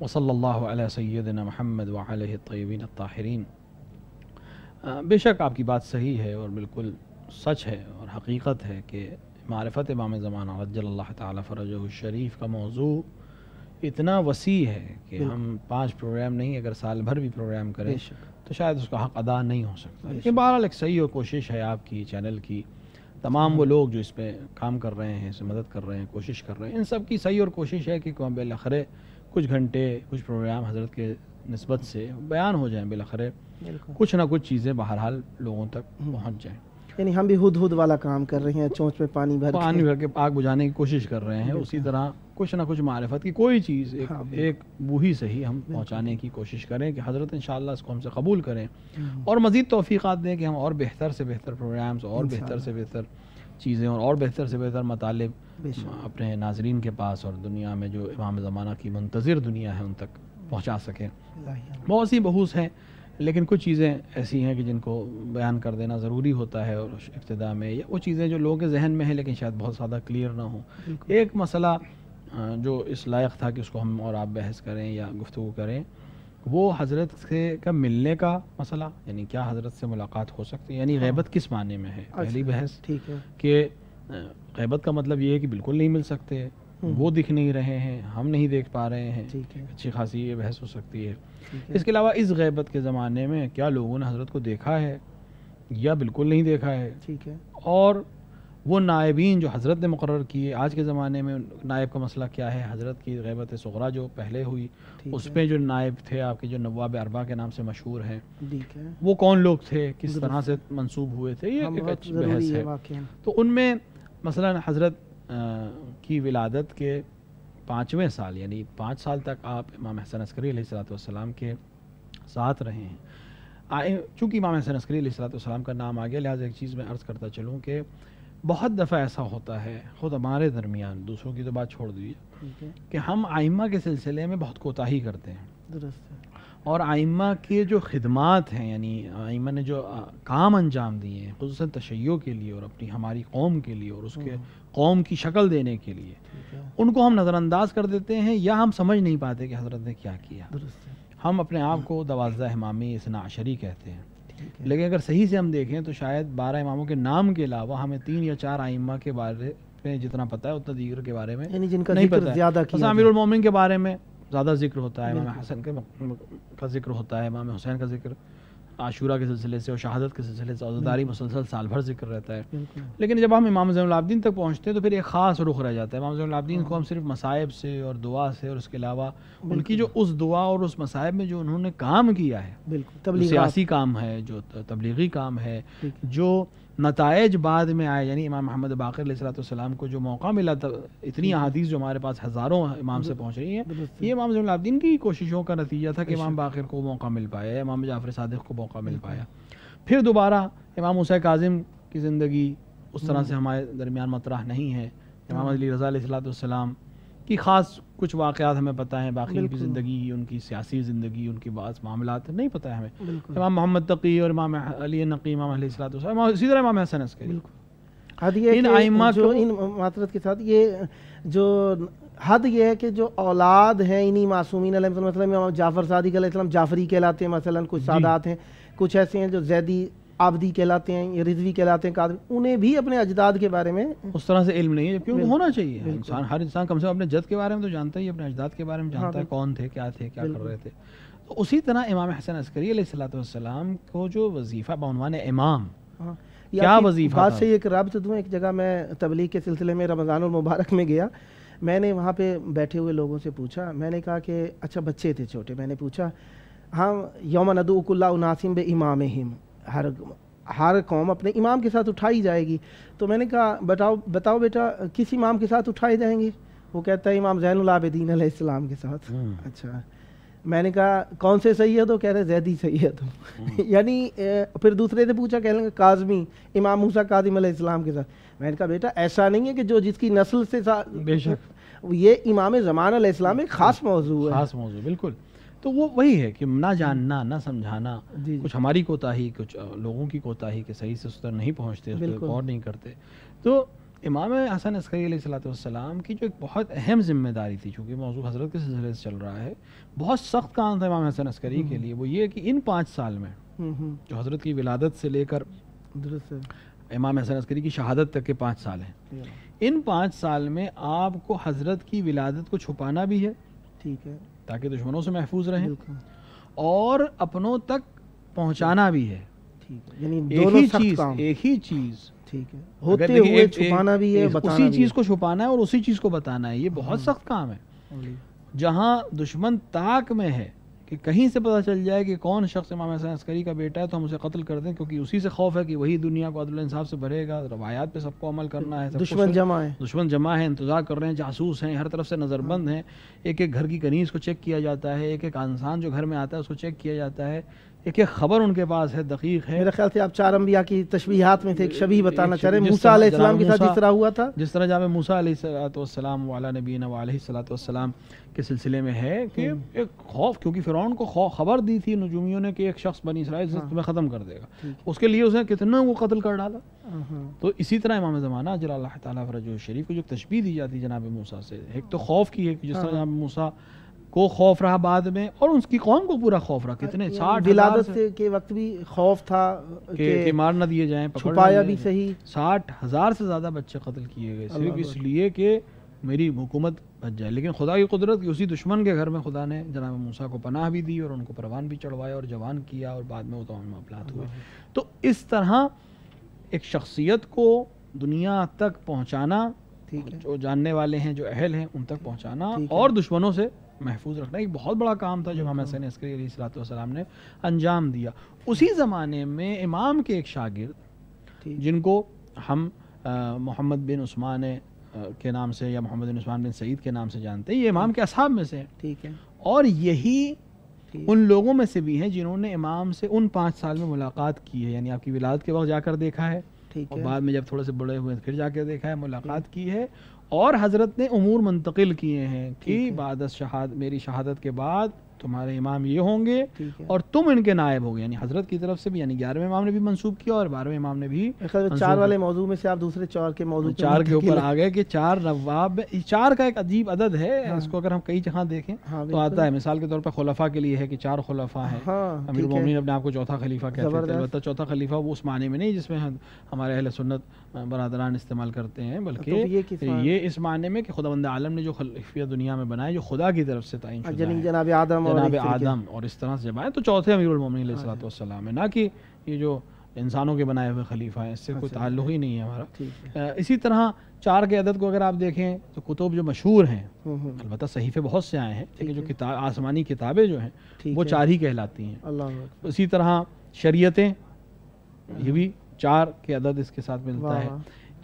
وصلی اللہ علیہ سیدنا محمد وعلیہ الطیبین الطاہرین۔ بے شک آپ کی بات صحیح ہے اور بالکل سچ ہے اور حقیقت ہے کہ معرفت امام زمانہ عجل اللہ تعالی فرجہ الشریف کا موضوع اتنا وسیع ہے کہ ہم 5 پروگرام نہیں، اگر سال بھر بھی پروگرام کریں تو شاید اس کا حق ادا نہیں ہو سکتا۔ لیکن بہرحال ایک صحیح اور کوشش ہے آپ کی چینل کی، تمام وہ لوگ جو اس پہ کام کر رہے ہیں، اس میں مدد کر رہے ہیں، کوشش کر رہے ہیں، ان سب کی صحیح اور کوشش ہے کہ بالآخر کچھ گھنٹے کچھ پروگرام حضرت کے نسبت سے بیان ہو جائیں، بالآخر کچھ نہ کچھ چیزیں بہرحال لوگوں تک پہنچ جائیں۔ یعنی ہم بھی ہد والا کام کر رہے ہیں، چونچ پہ پانی بھر کے آگ بجھانے کی کوشش کر رہے ہیں، اسی طرح کچھ نہ کچھ معرفت کی کوئی چیز ایک بوہی سے ہی ہم پہنچانے کی کوشش کریں کہ حضرت انشاءاللہ اس کو ہم سے قبول کریں اور مزید توفیقات دیں کہ ہم اور بہتر سے بہتر پروگرامز اور بہتر سے بہتر چیزیں اور بہتر سے بہتر مطالب اپنے ناظرین کے پاس اور دنیا میں جو امام زمانہ کی منتظر دنیا ہے ان تک پہنچا سکیں۔ بہت سی بحوث ہیں لیکن کچھ چیزیں ایسی ہیں کہ جن کو بیان کر دینا ضروری ہوتا ہے اور ابتدا میں، یا وہ چیزیں جو لوگوں کے ذہن میں ہیں لیکن شاید بہت زیادہ کلیئر نہ ہوں۔ ایک مسئلہ جو اس لائق تھا کہ اس کو ہم اور آپ بحث کریں یا گفتگو کریں، وہ حضرت سے کا ملنے کا مسئلہ، یعنی کیا حضرت سے ملاقات ہو سکتی ہے، یعنی غیبت کس معنی میں ہے۔ پہلی بحث کہ غیبت کا مطلب یہ ہے کہ بالکل نہیں مل سکتے، وہ دکھ نہیں رہے ہیں، ہم نہیں دیکھ پا رہے ہیں، اچھی خاصی یہ بحث ہو سکتی ہے۔ اس کے علاوہ اس غیبت کے زمانے میں کیا لوگوں نے حضرت کو دیکھا ہے یا بالکل نہیں دیکھا ہے، اور وہ نائبین جو حضرت نے مقرر کیے، آج کے زمانے میں نائب کا مسئلہ کیا ہے۔ حضرت کی غیبت صغریٰ جو پہلے ہوئی اس پہ جو نائب تھے آپ کے، جو نواب اربعہ کے نام سے مشہور ہیں، وہ کون لوگ تھے، کس طرح سے منسوب ہوئے تھے، یہ ایک اچھی بحث ہے۔ تو ان میں مثلا حضرت کی ولادت کے 5ویں سال، یعنی 5 سال تک آپ امام حسن عسکری علیہ السلام کے ساتھ رہے ہیں۔ چونکہ امام حسن عسکری علیہ السلام کا نام آ گیا، لہٰذا ایک چیز میں عرض کرتا چلوں کہ بہت دفعہ ایسا ہوتا ہے، خود ہمارے درمیان، دوسروں کی تو بات چھوڑ دیجیے، کہ ہم ائمہ کے سلسلے میں بہت کوتاہی کرتے ہیں، اور ائمہ کے جو خدمات ہیں، یعنی ائمہ نے جو کام انجام دیے ہیں خصوصاً تشیع کے لیے اور اپنی ہماری قوم کے لیے اور اس کے قوم کی شکل دینے کے لیے، ان کو ہم نظر انداز کر دیتے ہیں یا ہم سمجھ نہیں پاتے کہ حضرت نے کیا کیا۔ ہم اپنے آپ کو 12 امامی 12 عشری کہتے ہیں، لیکن اگر صحیح سے ہم دیکھیں تو شاید 12 اماموں کے نام کے علاوہ ہمیں 3 یا 4 ائمہ کے بارے میں جتنا پتہ ہے اتنا دیگر کے بارے میں نہیں پتہ ہے۔ امیر المومنین کے بارے میں زیادہ ذکر ہوتا ہے، امام حسن کا ذکر ہوتا ہے، امام حسین کا ذکر عاشورہ کے سلسلے سے اور شہادت کے سلسلے سے عزاداری مسلسل سال بھر ذکر رہتا ہے۔ لیکن جب ہم امام زین العابدین تک پہنچتے ہیں تو پھر ایک خاص رخ رہ جاتا ہے۔ امام زین العابدین کو ہم صرف مصائب سے اور دعا سے، اور اس کے علاوہ ان کی جو اس دعا اور اس مصائب میں جو انہوں نے کام کیا ہے، سیاسی کام ہے، جو تبلیغی کام ہے، جو نتائج بعد میں آئے، یعنی امام محمد باقر علیہ السلام کو جو موقع ملا تھا، اتنی احادیث جو ہمارے پاس ہزاروں امام سے پہنچ رہی ہیں، یہ امام زین العابدین کی کوششوں کا نتیجہ تھا کہ امام باقر کو موقع مل پایا، امام جعفر صادق کو موقع مل پایا۔ پھر دوبارہ امام موسیٰ کاظم کی زندگی اس طرح سے ہمارے درمیان مطرح نہیں ہے، امام علی رضا علیہ السلام کی خاص کچھ واقعات ہمیں پتہ ہیں، باقی کی زندگی، ان کی سیاسی زندگی، ان کی بعض معاملات نہیں پتہ ہے ہمیں۔ امام محمد تقی اور امام علی نقی، امام علیہ السلام، اسی طرح امام حسن عسکری، ان ائمہ کو، ان معذرت کے ساتھ، یہ جو حد یہ ہے کہ جو اولاد ہیں انہی معصومین علیہ السلام، مثلا امام جعفر صادق علیہ السلام جعفری کہلاتے ہیں، مثلا کچھ سادات ہیں، کچھ ایسے ہیں جو زیدی عابدی کہلاتے ہیں یا رضوی کہلاتے ہیں، قادری، انہیں بھی اپنے اجداد کے بارے میں اس طرح سے علم نہیں ہے، جبکہ ان کو ہونا چاہیے۔ انسان، ہر انسان کم سے کم اپنے جد کے بارے میں تو جانتا ہی، اپنے اجداد کے بارے میں جانتا ہے، کون تھے، کیا کر رہے تھے۔ تو اسی طرح امام حسن عسکری علیہ السلام کو جو وظیفہ بعنوان امام، کیا وظیفہ تھا؟ بات سے ایک رابط دوں، ایک جگہ میں تبلیغ کے سلسلے میں رمضان المبارک میں گیا، میں نے وہاں پہ بیٹھے ہوئے لوگوں سے پوچھا، میں نے کہا کہ اچھا بچے تھے چھوٹے، میں نے پوچھا ہم یوم ندعو کل اناس بامامہم، ہر قوم اپنے امام کے ساتھ اٹھائی جائے گی، تو میں نے کہا بتاؤ بیٹا کس امام کے ساتھ اٹھائے جائیں گے؟ وہ کہتا ہے امام زین العابدین علیہ السلام کے ساتھ۔ اچھا، میں نے کہا کون سے سید ہو؟ کہہ رہے زیدی سید ہو۔ یعنی پھر دوسرے سے پوچھا، کہہ لیں گے کاظمی، امام موسیٰ کاظم علیہ السلام کے ساتھ۔ میں نے کہا بیٹا ایسا نہیں ہے کہ جو جس کی نسل سے بے شک، یہ امام زمان علیہ السلام ایک خاص موضوع ہے، خاص موضوع، بالکل۔ تو وہ وہی ہے کہ نہ جاننا، نہ سمجھانا، کچھ ہماری کوتاہی، کچھ لوگوں کی کوتاہی کہ صحیح سے اس طرح نہیں پہنچتے، اس پر غور نہیں کرتے۔ تو امام حسن عسکری علیہ السلام کی جو ایک بہت اہم ذمہ داری تھی، چونکہ موضوع حضرت کے سلسلے سے چل رہا ہے، بہت سخت کام تھا امام حسن عسکری کے لیے، وہ یہ کہ ان 5 سال میں جو حضرت کی ولادت سے لے کر امام حسن عسکری کی شہادت تک کے 5 سال ہیں، ان 5 سال میں آپ کو حضرت کی ولادت کو چھپانا بھی ہے، ٹھیک ہے، تاکہ دشمنوں سے محفوظ رہیں، اور اپنوں تک پہنچانا بھی ہے، یعنی ایک ہی چیز ٹھیک ہے، ہوتے ہوئے چھپانا بھی ہے، اسی چیز کو چھپانا ہے اور اسی چیز کو بتانا ہے، یہ بہت سخت کام ہے۔ جہاں دشمن طاق میں ہے کہ کہیں سے پتہ چل جائے کہ کون شخص امام حسن عسکری کا بیٹا ہے تو ہم اسے قتل کر دیں، کیونکہ اسی سے خوف ہے کہ وہی دنیا کو عدل و انصاف سے بھرے گا، روایات پہ سب کو عمل کرنا ہے، دشمن جمع ہے، انتظار کر رہے ہیں، جاسوس ہیں، ہر طرف سے نظر بند ہیں، ایک ایک گھر کی کنیز کو چیک کیا جاتا ہے، ایک ایک انسان جو گھر میں آتا ہے اس کو چیک کیا جاتا ہے، ایک ایک خبر ان کے پاس ہے، دقیق ہے۔ میرے خیال سے آپ 4 انبیاء کی تشبیہات میں سے ایک شبیہ بتانا چاہ رہے ہیں، موسیٰ علیہ السلام کے ساتھ جس طرح ہوا تھا، جس طرح جناب موسیٰ علیہ السلام وعلی نبینا وعلیہ السلام کے سلسلے میں ہے کہ ایک خوف، کیونکہ فرعون کو خبر دی تھی نجومیوں نے کہ ایک شخص بنی اسرائیل سے تمہیں ختم کر دے گا، اس کے لیے اس نے کتنا وہ قتل کر ڈالا۔ تو اسی طرح امام زمانہ اجل اللہ تعالیٰ فرجہ الشریف کو جو تشبیہ دی جاتی ہے جناب موسیٰ سے، ایک تو خوف کی ہے کہ جس طرح جناب موسیٰ کو خوف رہا بعد میں، اور اس کی قوم کو پورا خوف رہا، کتنے 60 ولادت کے وقت بھی خوف تھا کہ مار نہ دیے جائیں، چھپایا بھی صحیح، 60,000 سے زیادہ بچے قتل کیے گئے صرف اس لیے کہ میری حکومت بچ جائے، لیکن خدا کی قدرت کی اسی دشمن کے گھر میں خدا نے جناب موسیٰ کو پناہ بھی دی اور ان کو پروان بھی چڑھوایا اور جوان کیا، اور بعد میں وہ تمام معاملات ہوئے۔ تو اس طرح ایک شخصیت کو دنیا تک پہنچانا، جو جاننے والے ہیں، جو اہل ہیں، ان تک پہنچانا اور دشمنوں سے محفوظ رکھنا ایک بہت بڑا کام تھا جو امام حسن عسکری علیہ السلام نے انجام دیا۔ اسی زمانے میں امام کے ایک شاگرد جن کو ہم محمد بن عثمان کے نام سے یا محمد بن عثمان بن سعید کے نام سے جانتے ہیں، یہ امام کے اصحاب میں سے ہیں، ٹھیک ہے، اور یہی ان لوگوں میں سے بھی ہیں جنہوں نے امام سے ان 5 سال میں ملاقات کی ہے، یعنی آپ کی ولادت کے وقت جا کر دیکھا ہے، اور بعد میں جب تھوڑے سے بڑے ہوئے پھر جا کے دیکھا ہے، ملاقات کی ہے، اور حضرت نے امور منتقل کیے ہیں کہ بعد میری شہادت کے بعد تمہارے امام یہ ہوں گے اور تم ان کے نائب ہوگے، یعنی حضرت کی طرف سے بھی، یعنی 11ویں امام نے بھی منسوب کیا اور 12ویں امام نے بھی۔ 4 والے موضوع میں سے آپ دوسرے 4 کے موضوع 4 کے اوپر آ گئے کہ 4 نواب، 4 کا ایک عجیب عدد ہے، اس کو اگر ہم کئی جگہ دیکھیں تو آتا ہے، مثال کے طور پر خلفاء کے لیے ہے کہ 4 خلفاء ہیں، امیر المومنین اپنے آپ کو چوتھا خلیفہ کہتے ہیں، البتہ چوتھا خلیفہ وہ اس معنی میں نہیں جس میں ہمارے اہل سنت برادران استعمال کرتے ہیں، بلکہ یہ اس معنی میں کہ خداوند عالم نے جو خلیفہ دنیا میں بنائے جو خدا کی طرف سے تعین شدہ ہیں، جناب آدم اور اس طرح سے جب آئے تو چوتھے امیر المومنین علیہ السلام ہے، نہ کہ یہ جو انسانوں کے بنائے ہوئے خلیفہ ہیں، اس سے کوئی تعلق ہی نہیں ہے ہمارا۔ اسی طرح 4 کے عدد کو اگر آپ دیکھیں تو کتب جو مشہور ہیں، البتہ صحیفے بہت سے آئے ہیں، لیکن جو آسمانی کتابیں جو ہیں وہ 4 ہی کہلاتی ہیں۔ اسی طرح شریعتیں، یہ بھی 4 کے عدد اس کے ساتھ ملتا ہے۔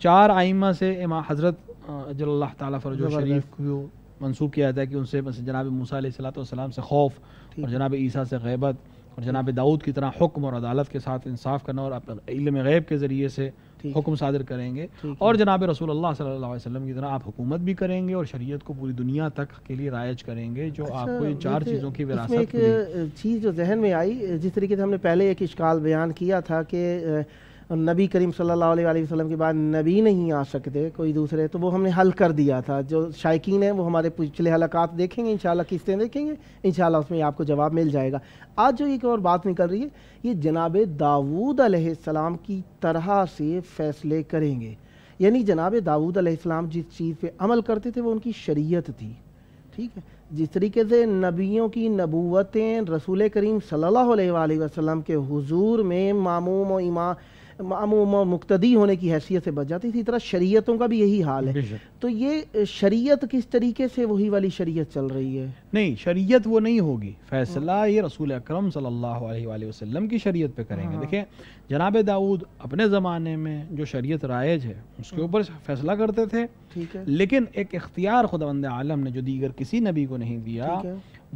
4 ائمہ سے امام حضرت اجل اللہ تعالیٰ فرجہ الشریف کو منسوب کیا جاتا ہے کہ ان سے جناب موسیٰ علیہ السلام سے خوف، اور جناب عیسیٰ سے غیبت، اور جناب داؤد کی طرح حکم اور عدالت کے ساتھ انصاف کرنا اور علم غیب کے ذریعے سے حکم صادر کریں گے، اور جناب رسول اللہ صلی اللہ علیہ وسلم کی طرح آپ حکومت بھی کریں گے اور شریعت کو پوری دنیا تک کے لیے رائج کریں گے، جو آپ کو ان 4 چیزوں کی وراثت ایک چیز جو ذہن میں آئی، جس طریقے سے ہم نے پہلے ایک اشکال بیان کیا تھا کہ نبی کریم صلی اللہ علیہ وسلم کے بعد نبی نہیں آ سکتے کوئی دوسرے، تو وہ ہم نے حل کر دیا تھا۔ جو شائقین ہیں وہ ہمارے پچھلے حلقات دیکھیں گے، انشاءاللہ قسطیں دیکھیں گے، انشاءاللہ اس میں آپ کو جواب مل جائے گا۔ آج جو ایک اور بات نکل رہی ہے، یہ جناب داؤد علیہ السلام کی طرح سے فیصلے کریں گے، یعنی جناب داؤد علیہ السلام جس چیز پہ عمل کرتے تھے وہ ان کی شریعت تھی، ٹھیک ہے، جس طریقے سے نبیوں کی نبوتیں رسول کریم صلی اللہ علیہ وسلم کے حضور میں معموم و مقتدی ہونے کی حیثیت سے بچ جاتی تھی، اس طرح شریعتوں کا بھی یہی حال ہے۔ تو یہ شریعت کس طریقے سے وہی والی شریعت چل رہی ہے؟ نہیں، شریعت وہ نہیں ہوگی، فیصلہ یہ رسول اکرم صلی اللہ علیہ وآلہ وسلم کی شریعت پہ کریں گے۔ دیکھیں جناب داؤد اپنے زمانے میں جو شریعت رائج ہے اس کے اوپر فیصلہ کرتے تھے، لیکن ایک اختیار خداوند عالم نے جو دیگر کسی نبی کو نہیں دیا،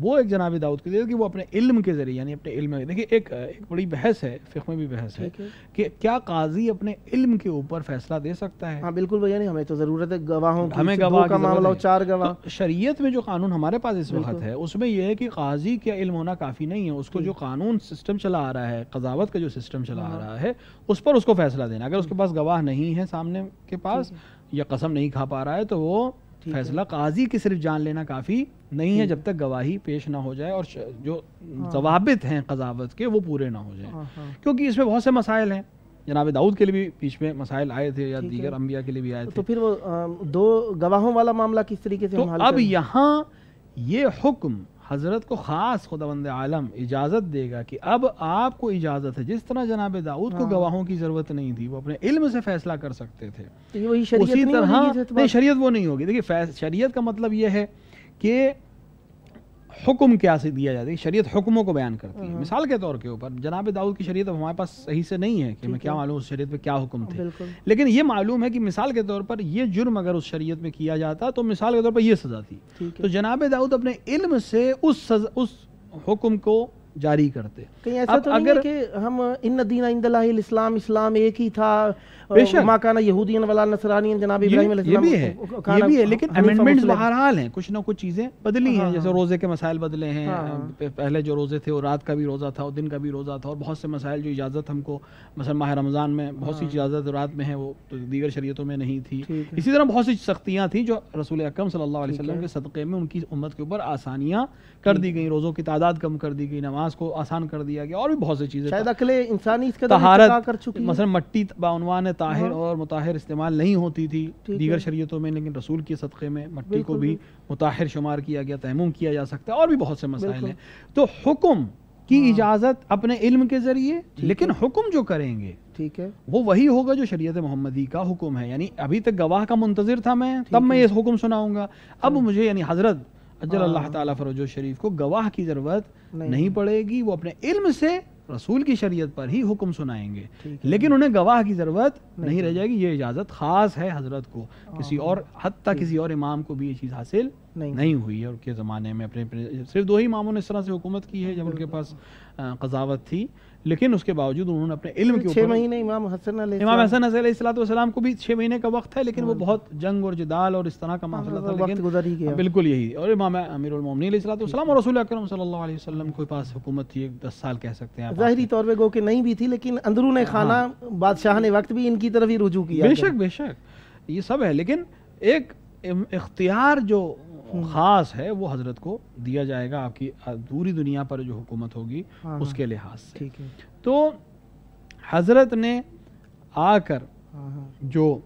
وہ ایک جناب داؤد کے لیے کہ وہ اپنے علم کے ذریعے یعنی اپنے علم، دیکھیے ایک بڑی بحث ہے، فقہ میں بھی بحث ہے کہ کیا قاضی اپنے علم کے اوپر فیصلہ دے سکتا ہے؟ ہاں بالکل بھائی، یعنی ہمیں تو ضرورت ہے گواہوں کی، ہمیں گواہ کا معاملہ ہو 4 گواہ۔ شریعت میں جو قانون ہمارے پاس اس وقت ہے اس میں یہ ہے کہ قاضی کا علم ہونا کافی نہیں ہے، اس کو جو قانون سسٹم چلا آ رہا ہے، قضاوت کا جو سسٹم چلا آ رہا ہے اس پر اس کو فیصلہ دینا۔ اگر اس کے پاس گواہ نہیں ہے سامنے کے پاس یا قسم نہیں کھا پا رہا ہے تو وہ فیصلہ قاضی کی صرف جان لینا کافی نہیں ہے جب تک گواہی پیش نہ ہو جائے اور جو ضوابط ہیں قضاوت کے وہ پورے نہ ہو جائیں، کیونکہ اس میں بہت سے مسائل ہیں۔ جناب داؤد کے لیے بھی بیچ میں مسائل آئے تھے یا دیگر انبیاء کے لیے بھی آئے تھے، تو پھر وہ 2 گواہوں والا معاملہ کس طریقے سے تو اب یہاں یہ حکم حضرت کو خاص خداوند عالم اجازت دے گا کہ اب آپ کو اجازت ہے، جس طرح جناب داؤد کو گواہوں کی ضرورت نہیں تھی، وہ اپنے علم سے فیصلہ کر سکتے تھے، اسی طرح نہیں شریعت وہ نہیں ہوگی۔ دیکھیے شریعت کا مطلب یہ ہے کہ حکم کیا سے دیا جاتا ہے، شریعت حکموں کو بیان کرتی ہے۔ مثال کے طور کے اوپر جناب داؤد کی شریعت اب ہمارے پاس صحیح سے نہیں ہے کہ میں کیا معلوم اس شریعت میں کیا حکم تھے، لیکن یہ معلوم ہے کہ مثال کے طور پر یہ جرم اگر اس شریعت میں کیا جاتا تو مثال کے طور پر یہ سزا تھی، تو جناب داؤد اپنے علم سے اس حکم کو جاری کرتے۔ کہیں ایسا تو نہیں ہے کہ ہم ان دین عند اللہ الاسلام، اسلام ایک ہی تھا، ما کانا یہودین ولا نصرانین، جناب ابراہیم علیہ السلام یہ بھی ہے، لیکن امینڈمنٹس بہرحال ہیں، کچھ نہ کچھ چیزیں بدلی ہیں، جیسے روزے کے مسائل بدلے ہیں، پہلے جو روزے تھے وہ رات کا بھی روزہ تھا اور دن کا بھی روزہ تھا، اور بہت سے مسائل جو اجازت ہم کو مثلا ماہ رمضان میں بہت سی اجازت رات میں ہے وہ دیگر شریعتوں میں نہیں تھی، اسی طرح بہت سی سختیاں تھیں جو رسول اکرم صلی اللہ علیہ وسلم کے صدقے میں ان کی امت کے اوپر آسانیاں کر دی گئیں، روزوں کی تعداد کم کر دی گئی، نماز کو آسان کر دیا گیا، اور بھی بہت سی چیزیں، شاید عقل انسانی اس کا طہارت کر چکی ہے، مثلا مٹی بعنوان طاہر اور مطہر استعمال نہیں ہوتی تھی دیگر شریعتوں میں، لیکن رسول کے صدقے میں مٹی کو بھی مطہر شمار کیا گیا، تیمم کیا جا سکتا ہے، اور بھی بہت سے مسائل ہیں۔ تو حکم کی اجازت اپنے علم کے ذریعے، لیکن حکم جو کریں گے ٹھیک ہے وہ وہی ہوگا جو شریعت محمدی کا حکم ہے، یعنی ابھی تک گواہ کا منتظر تھا میں، تب میں یہ حکم سناؤں گا، اب مجھے یعنی حضرت اجل اللہ تعالیٰ فرجہ شریف کو گواہ کی ضرورت نہیں پڑے گی، وہ اپنے علم سے رسول کی شریعت پر ہی حکم سنائیں گے، لیکن انہیں گواہ کی ضرورت نہیں رہ جائے گی۔ یہ اجازت خاص ہے حضرت کو، کسی اور حتیٰ کسی اور امام کو بھی یہ چیز حاصل نہیں ہوئی ہے ان کے زمانے میں۔ اپنے صرف 2 ہی اماموں نے اس طرح سے حکومت کی ہے جب ان کے پاس قضاوت تھی، لیکن اس کے باوجود انہوں نے اپنے علم کے اوپر 6 مہینے امام حسن علیہ السلام کو بھی 6 مہینے کا وقت ہے، لیکن وہ بہت جنگ اور جدال اور اس طرح کا معاملہ تھا، وقت گزر ہی گیا، بالکل یہی۔ اور امام امیر المومنین علیہ السلام اور رسول اکرم صلی اللہ علیہ وسلم کے پاس حکومت تھی 10 سال کہہ سکتے ہیں، ظاہری طور پہ گو کہ نہیں بھی تھی، لیکن اندرون خانہ بادشاہ نے وقت بھی ان کی طرف ہی رجوع کیا۔ بے شک یہ سب ہے، لیکن ایک اختیار جو خاص ہے وہ حضرت کو دیا جائے گا آپ کی پوری دنیا پر جو حکومت ہوگی اس کے لحاظ سے۔ تو حضرت نے آ کر جو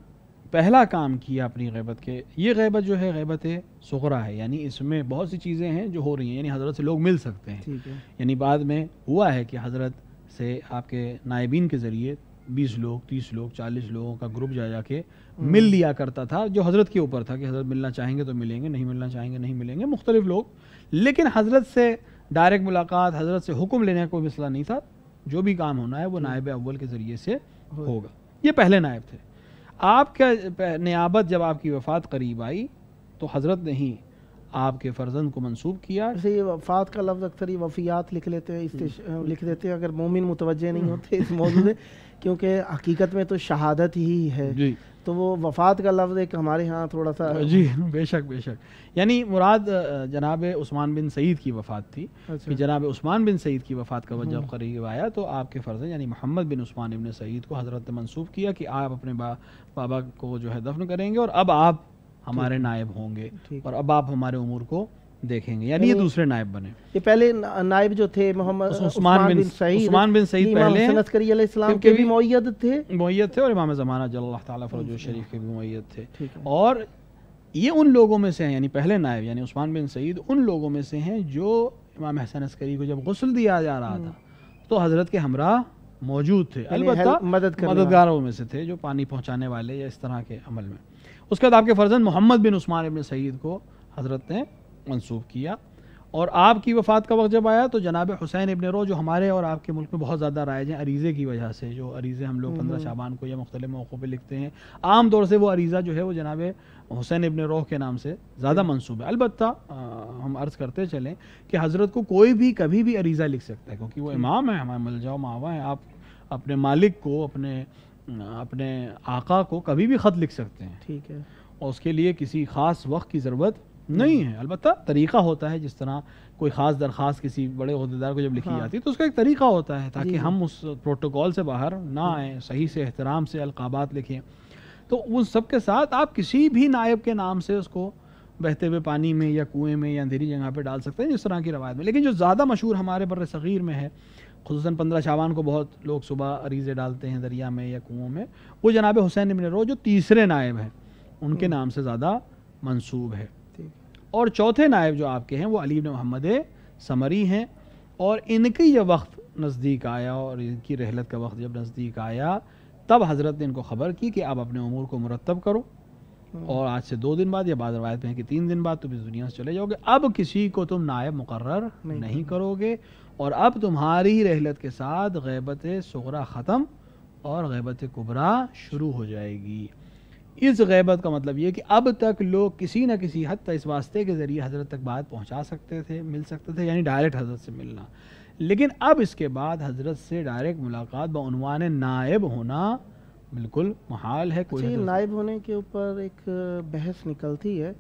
پہلا کام کیا اپنی غیبت کے، یہ غیبت جو ہے غیبت صغرا ہے، یعنی اس میں بہت سی چیزیں ہیں جو ہو رہی ہیں، یعنی حضرت سے لوگ مل سکتے ہیں، یعنی بعد میں ہوا ہے کہ حضرت سے آپ کے نائبین کے ذریعے 20 لوگ 30 لوگ 40 لوگوں کا گروپ جا کے مل لیا کرتا تھا، جو حضرت کے اوپر تھا کہ حضرت ملنا چاہیں گے تو ملیں گے، نہیں ملنا چاہیں گے نہیں ملیں گے، مختلف لوگ، لیکن حضرت سے ڈائریکٹ ملاقات، حضرت سے حکم لینے کا کوئی مسئلہ نہیں تھا، جو بھی کام ہونا ہے وہ نائب اول کے ذریعے سے ہوگا۔ یہ پہلے نائب تھے۔ آپ کا نیابت جب آپ کی وفات قریب آئی تو حضرت نے ہی آپ کے فرزند کو منسوب کیا۔ جیسے یہ وفات کا لفظ اکثر یہ وفیات لکھ لیتے ہیں، لکھ دیتے ہیں، اگر مومن متوجہ نہیں ہوتے اس موضوع میں، کیونکہ حقیقت میں تو شہادت ہی ہے، تو وہ وفات کا لفظ ایک ہمارے ہاں تھوڑا سا جی بے شک یعنی مراد جناب عثمان بن سعید کی وفات تھی، کہ جناب عثمان بن سعید کی وفات کا جب قریب آیا تو آپ کے فرزند یعنی محمد بن عثمان بن سعید کو حضرت نے منسوب کیا کہ آپ اپنے بابا کو جو ہے دفن کریں گے اور اب آپ ہمارے نائب ہوں گے اور اب آپ ہمارے امور کو دیکھیں گے، یعنی یہ دوسرے نائب بنے۔ یہ پہلے نائب جو تھے محمد عثمان بن سعید پہلے امام عسکری علیہ السلام کے بھی مؤید تھے اور امام زمانہ جل اللہ تعالیٰ فرجہ شریف کے بھی مؤید تھے، اور یہ ان لوگوں میں سے ہیں، یعنی پہلے نائب یعنی عثمان بن سعید ان لوگوں میں سے ہیں جو امام حسن عسکری کو جب غسل دیا جا رہا تھا تو حضرت کے ہمراہ موجود تھے، البتہ مددگاروں میں سے تھے جو پانی پہنچانے والے یا اس طرح کے عمل میں۔ اس کے بعد آپ کے فرزند محمد بن عثمان بن سعید کو حضرت نے منسوب کیا، اور آپ کی وفات کا وقت جب آیا تو جناب حسین ابن رو جو ہمارے اور آپ کے ملک میں بہت زیادہ رائج ہیں عریضے کی وجہ سے، جو عریضے ہم لوگ 15 شعبان کو یا مختلف موقعوں پہ لکھتے ہیں، عام طور سے وہ عریضہ جو ہے وہ جناب حسین ابن روح کے نام سے زیادہ منسوب ہے۔ البتہ ہم عرض کرتے چلیں کہ حضرت کو کوئی بھی کبھی بھی عریضہ لکھ سکتا ہے، کیونکہ وہ امام ہے، ہمارے ملجا و ماوا ہیں۔ آپ اپنے مالک کو، اپنے آقا کو کبھی بھی خط لکھ سکتے ہیں، ٹھیک ہے، اور اس کے لیے کسی خاص وقت کی ضرورت نہیں ہے۔ البتہ طریقہ ہوتا ہے، جس طرح کوئی خاص درخواست کسی بڑے عہدیدار کو جب لکھی جاتی ہے تو اس کا ایک طریقہ ہوتا ہے تاکہ ہم اس پروٹوکول سے باہر نہ آئیں، صحیح سے احترام سے القابات لکھیں۔ تو ان سب کے ساتھ آپ کسی بھی نائب کے نام سے اس کو بہتے ہوئے پانی میں یا کنویں میں یا اندھیری جگہ پہ ڈال سکتے ہیں، جس طرح کی روایت میں۔ لیکن جو زیادہ مشہور ہمارے بر صغیر میں ہے، خصوصاً 15 شعبان کو بہت لوگ صبح عریضے ڈالتے ہیں دریا میں یا کنووں میں، وہ جناب حسین ابن رو جو تیسرے نائب ہیں ان کے نام سے زیادہ منسوب ہے۔ اور چوتھے نائب جو آپ کے ہیں وہ علی بن محمد سمری ہیں، اور ان کی یہ وقت نزدیک آیا اور ان کی رحلت کا وقت جب نزدیک آیا تب حضرت نے ان کو خبر کی کہ آپ اپنے امور کو مرتب کرو، اور آج سے 2 دن بعد یا بعض روایت میں ہے کہ 3 دن بعد تم اس دنیا سے چلے جاؤ گے، اب کسی کو تم نائب مقرر نہیں کرو گے، اور اب تمہاری رحلت کے ساتھ غیبت صغرا ختم اور غیبت کبرا شروع ہو جائے گی۔ اس غیبت کا مطلب یہ کہ اب تک لوگ کسی نہ کسی حد تک اس واسطے کے ذریعے حضرت تک بات پہنچا سکتے تھے، مل سکتے تھے، یعنی ڈائریکٹ حضرت سے ملنا، لیکن اب اس کے بعد حضرت سے ڈائریکٹ ملاقات بعنوان نائب ہونا بالکل محال ہے۔ کوئی نائب ہونے کے اوپر ایک بحث نکلتی ہے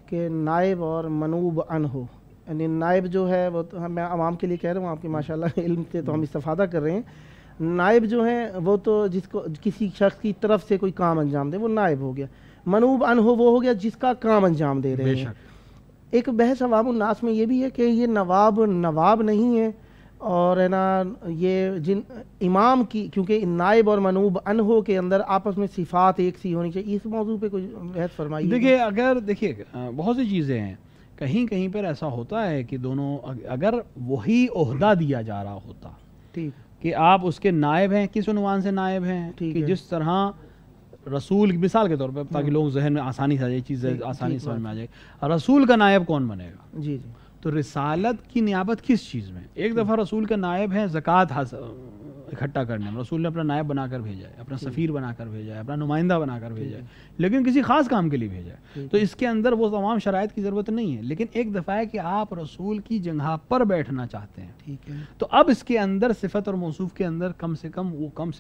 کہ نائب اور منوب ان ہو، یعنی نائب جو ہے وہ میں عوام کے لیے کہہ رہا ہوں، آپ کی ماشاءاللہ علم سے تو ہم استفادہ کر رہے ہیں، نائب جو ہیں وہ تو جس کو کسی شخص کی طرف سے کوئی کام انجام دے وہ نائب ہو گیا، منوب ان ہو وہ ہو گیا جس کا کام انجام دے رہے ہیں۔ ایک بحث عوام الناس میں یہ بھی ہے کہ یہ نواب نہیں ہے، اور ہے نا یہ جن امام کی، کیونکہ نائب اور منوب ان ہو کے اندر آپس میں صفات ایک سی ہونی چاہیے، اس موضوع پہ کوئی بحث فرمائیے۔ دیکھیے بہت سی چیزیں ہیں، کہیں پر ایسا ہوتا ہے کہ دونوں اگر وہی عہدہ دیا جا رہا ہوتا کہ آپ اس کے نائب ہیں، کس عنوان سے نائب ہیں کہ جس طرح رسول، مثال کے طور پہ تاکہ لوگ ذہن میں آسانی سے آ جائے، چیز آسانی سے سمجھ میں آ جائے، رسول کا نائب کون بنے گا؟ جی تو رسالت کی نیابت کس چیز میں؟ ایک دفعہ رسول کا نائب ہے زکوٰۃ اکٹھا کرنے میں، رسول نے اپنا نائب بنا کر بھیجا ہے، اپنا سفیر بنا کر بھیجا ہے، اپنا نمائندہ بنا کر بھیجا ہے، لیکن کسی خاص کام کے لیے بھیجا ہے، تو اس کے اندر وہ تمام شرائط کی ضرورت نہیں ہے۔ لیکن ایک دفعہ ہے کہ آپ رسول کی جگہ پر بیٹھنا چاہتے ہیں، تو اب اس کے اندر صفت اور موصوف کے اندر کم سے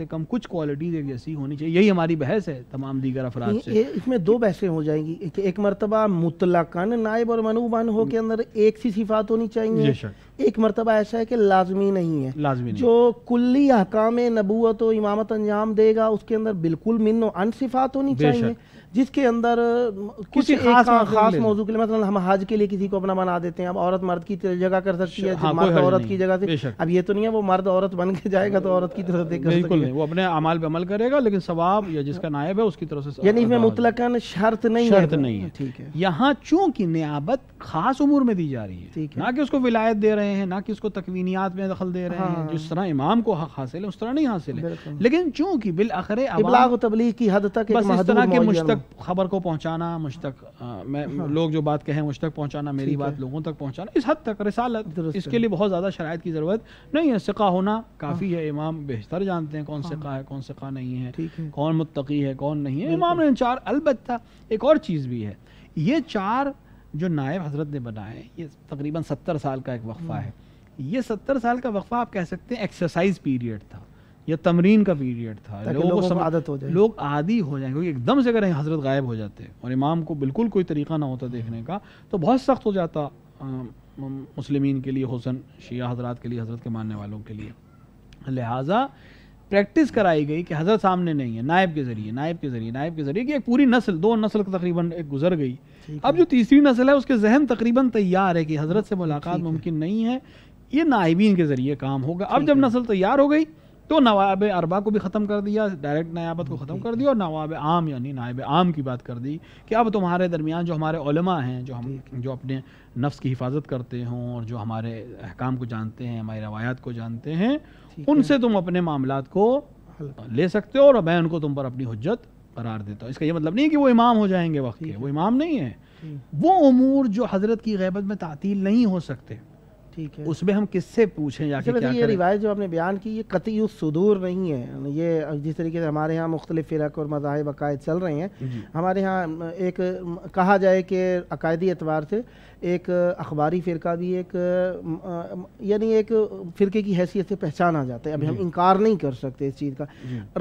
کم کچھ کوالٹیز ایک جیسی ہونی چاہیے۔ یہی ہماری بحث ہے تمام دیگر افراد سے۔ اس میں 2 بحثیں ہو جائیں گی کہ ایک مرتبہ مطلقاً نائب اور منوب ان ہو کے اندر ایک سی صفات ہونی چاہیے، ایک مرتبہ ایسا ہے کہ لازمی نہیں ہے، جو کلی احکام نبوت و امامت انجام دے گا اس کے اندر بالکل من و ان صفات ہونی چاہیے، جس کے اندر کسی خاص موضوع کے لیے، مثلا ہم حج کے لیے کسی کو اپنا بنا دیتے ہیں، اب عورت مرد کی جگہ کر سکتی ہے، مرد عورت کی جگہ سے، اب یہ تو نہیں ہے وہ مرد عورت بن کے جائے گا تو عورت کی طرف دیکھ بالکل نہیں، وہ اپنے اعمال پہ عمل کرے گا، لیکن ثواب یا جس کا نائب ہے اس کی طرف سے، یعنی اس میں مطلقاً شرط نہیں ہے۔ ٹھیک ہے، یہاں چونکہ نیابت خاص امور میں دی جا رہی ہے، نہ کہ اس کو ولایت دے رہے ہیں، نہ کہ اس کو تکوینیات میں دخل دے رہے ہیں، جس طرح امام کو حق حاصل ہے اس طرح نہیں حاصل ہے، لیکن چونکہ بالآخر ابلاغ و تبلیغ کی حد تک بس اس طرح کے مجھ تک خبر کو پہنچانا، مجھ تک لوگ جو بات کہیں مجھ تک پہنچانا، میری بات لوگوں تک پہنچانا، اس حد تک رسالت، اس کے لیے بہت زیادہ شرائط کی ضرورت نہیں ہے، ثقہ ہونا کافی ہے، امام بہتر جانتے ہیں کون ثقہ ہے کون ثقہ نہیں ہے، کون متقی ہے کون نہیں ہے، امام نے ان 4۔ البتہ ایک اور چیز بھی ہے، یہ 4 جو نائب حضرت نے بنائے، یہ تقریباً 70 سال کا ایک وقفہ ہے، یہ 70 سال کا وقفہ آپ کہہ سکتے ہیں ایکسرسائز پیریڈ تھا یا تمرین کا پیریڈ تھا، لوگ عادی ہو جائیں، کیونکہ ایک دم سے اگر حضرت غائب ہو جاتے اور امام کو بالکل کوئی طریقہ نہ ہوتا دیکھنے کا تو بہت سخت ہو جاتا مسلمین کے لیے، خصوصاً شیعہ حضرات کے لیے، حضرت کے ماننے والوں کے لیے۔ لہٰذا پریکٹس کرائی گئی کہ حضرت سامنے نہیں ہے، نائب کے ذریعے کہ ایک پوری نسل، 2 نسل تقریباً ایک گزر گئی، اب جو تیسری نسل ہے اس کے ذہن تقریباً تیار ہے کہ حضرت سے ملاقات ممکن نہیں ہے، یہ نائبین کے ذریعے کام ہوگا۔ اب جب نسل تیار ہو گئی تو نواب اربع کو بھی ختم کر دیا، ڈائریکٹ نیابت کو ختم کر دیا، اور نواب عام یعنی نائب عام کی بات کر دی کہ اب تمہارے درمیان جو ہمارے علماء ہیں، جو اپنے نفس کی حفاظت کرتے ہوں اور جو ہمارے احکام کو جانتے ہیں، ہماری روایات کو جانتے ہیں، ان سے تم اپنے معاملات کو لے سکتے ہو، اور میں ان کو تم پر اپنی حجت قرار دیتا ہوں. اس کا یہ مطلب نہیں ہے کہ وہ امام ہو جائیں گے وقت کے, وہ امام نہیں ہے. وہ امور جو حضرت کی غیبت میں تعطیل نہیں ہو سکتے, ٹھیک ہے, اس میں ہم کس سے پوچھیں جا کے کیا یہ کریں. روایت جو آپ نے بیان کی یہ قطعی الصدور نہیں ہے. یہ جس طریقے سے ہمارے ہاں مختلف فرق اور مذاہب عقائد چل رہے ہیں, ہمارے ہاں ایک کہا جائے کہ عقائدی اعتبار سے ایک اخباری فرقہ بھی ایک یعنی ایک فرقے کی حیثیت سے پہچانا جاتا ہے. ابھی ہم انکار نہیں کر سکتے اس چیز کا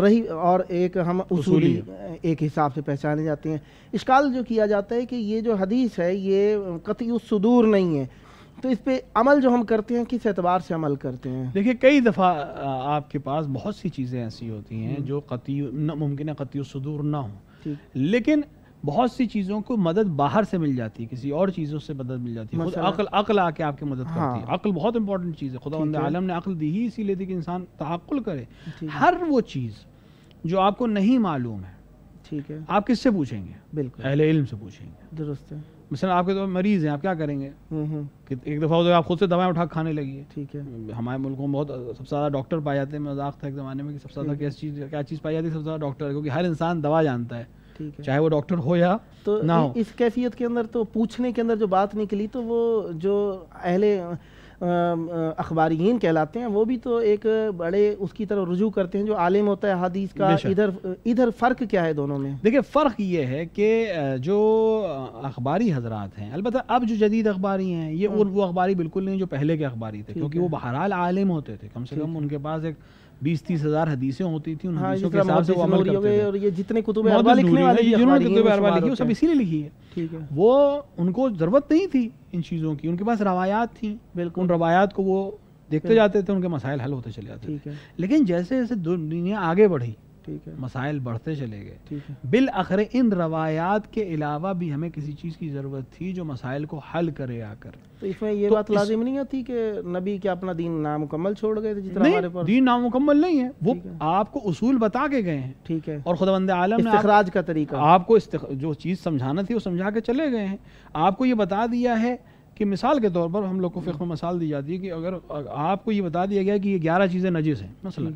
رہی, اور ایک ہم اصولی ایک حساب سے پہچانے جاتے ہیں. اشکال جو کیا جاتا ہے کہ یہ جو حدیث ہے یہ قطعی الصدور نہیں ہے, تو اس پہ عمل جو ہم کرتے ہیں کس اعتبار سے عمل کرتے ہیں؟ دیکھیے کئی دفعہ آپ کے پاس بہت سی چیزیں ایسی ہوتی ہیں جو قطعی ممکن ہے قطعی الصدور نہ ہوں, لیکن بہت سی چیزوں کو مدد باہر سے مل جاتی ہے, کسی اور چیزوں سے مدد مل جاتی ہے. خود عقل آ کے آپ کی مدد کرتی ہے. عقل بہت امپورٹنٹ چیز ہے, خداوند عالم نے عقل دی ہی اسی لیے تھی کہ انسان تعقل کرے. ہر وہ چیز جو آپ کو نہیں معلوم ہے, ٹھیک ہے, آپ کس سے پوچھیں گے؟ بالکل اہل علم سے پوچھیں گے. درست ہے. مثلا آپ کے تو مریض ہیں, آپ کیا کریں گے؟ کہ ایک دفعہ آپ خود سے دوائیں اٹھا کھانے لگی. ٹھیک ہے, ہمارے ملکوں میں بہت سب سے زیادہ ڈاکٹر پائے جاتے ہیں. مذاق تھا ایک زمانے میں کہ سب سے زیادہ کیا چیز پائی جاتی ہے؟ سب سے زیادہ ڈاکٹر, کیونکہ ہر انسان دوا جانتا ہے, چاہے وہ ڈاکٹر ہو یا نہ ہو. اس کیفیت کے اندر تو پوچھنے کے اندر جو بات نکلی تو وہ جو اہل اخباریین کہلاتے ہیں وہ بھی تو ایک بڑے اس کی طرف رجوع کرتے ہیں جو عالم ہوتا ہے حدیث کا. ادھر فرق کیا ہے دونوں میں؟ دیکھیں فرق یہ ہے کہ جو اخباری حضرات ہیں, البتہ اب جو جدید اخباری ہیں یہ وہ اخباری بالکل نہیں جو پہلے کے اخباری تھے, کیونکہ وہ بہرحال عالم ہوتے تھے. کم سے کم ان کے پاس ایک 20-30 ہزار حدیثیں ہوتی تھیں, ان حدیثوں کے حساب سے وہ عمل کرتے تھے. اور یہ جتنے کتب اربع لکھنے والے جنہوں نے کتب اربع لکھی وہ سب اسی لیے لکھی ہے. وہ ان کو ضرورت نہیں تھی ان چیزوں کی, ان کے پاس روایات تھیں, ان روایات کو وہ دیکھتے جاتے تھے, ان کے مسائل حل ہوتے چلے جاتے تھے. لیکن جیسے جیسے دنیا آگے بڑھی, مسائل بڑھتے چلے گئے, بالآخر ان روایات کے علاوہ بھی ہمیں کسی چیز کی ضرورت تھی جو مسائل کو حل کرے آ کر. تو اس میں یہ بات لازم نہیں ہوتی کہ نبی کیا اپنا دین نامکمل چھوڑ گئے تھے؟ جتنا ہمارے پاس دین نامکمل نہیں ہے, وہ آپ کو اصول بتا کے گئے ہیں. ٹھیک ہے, اور خداوند عالم نے استخراج کا طریقہ آپ کو جو چیز سمجھانا تھی وہ سمجھا کے چلے گئے ہیں. آپ کو یہ بتا دیا ہے کہ مثال کے طور پر ہم لوگ کو فقہ میں مثال دی جاتی ہے کہ اگر آپ کو یہ بتا دیا گیا کہ یہ 11 چیزیں نجس ہیں مثلا,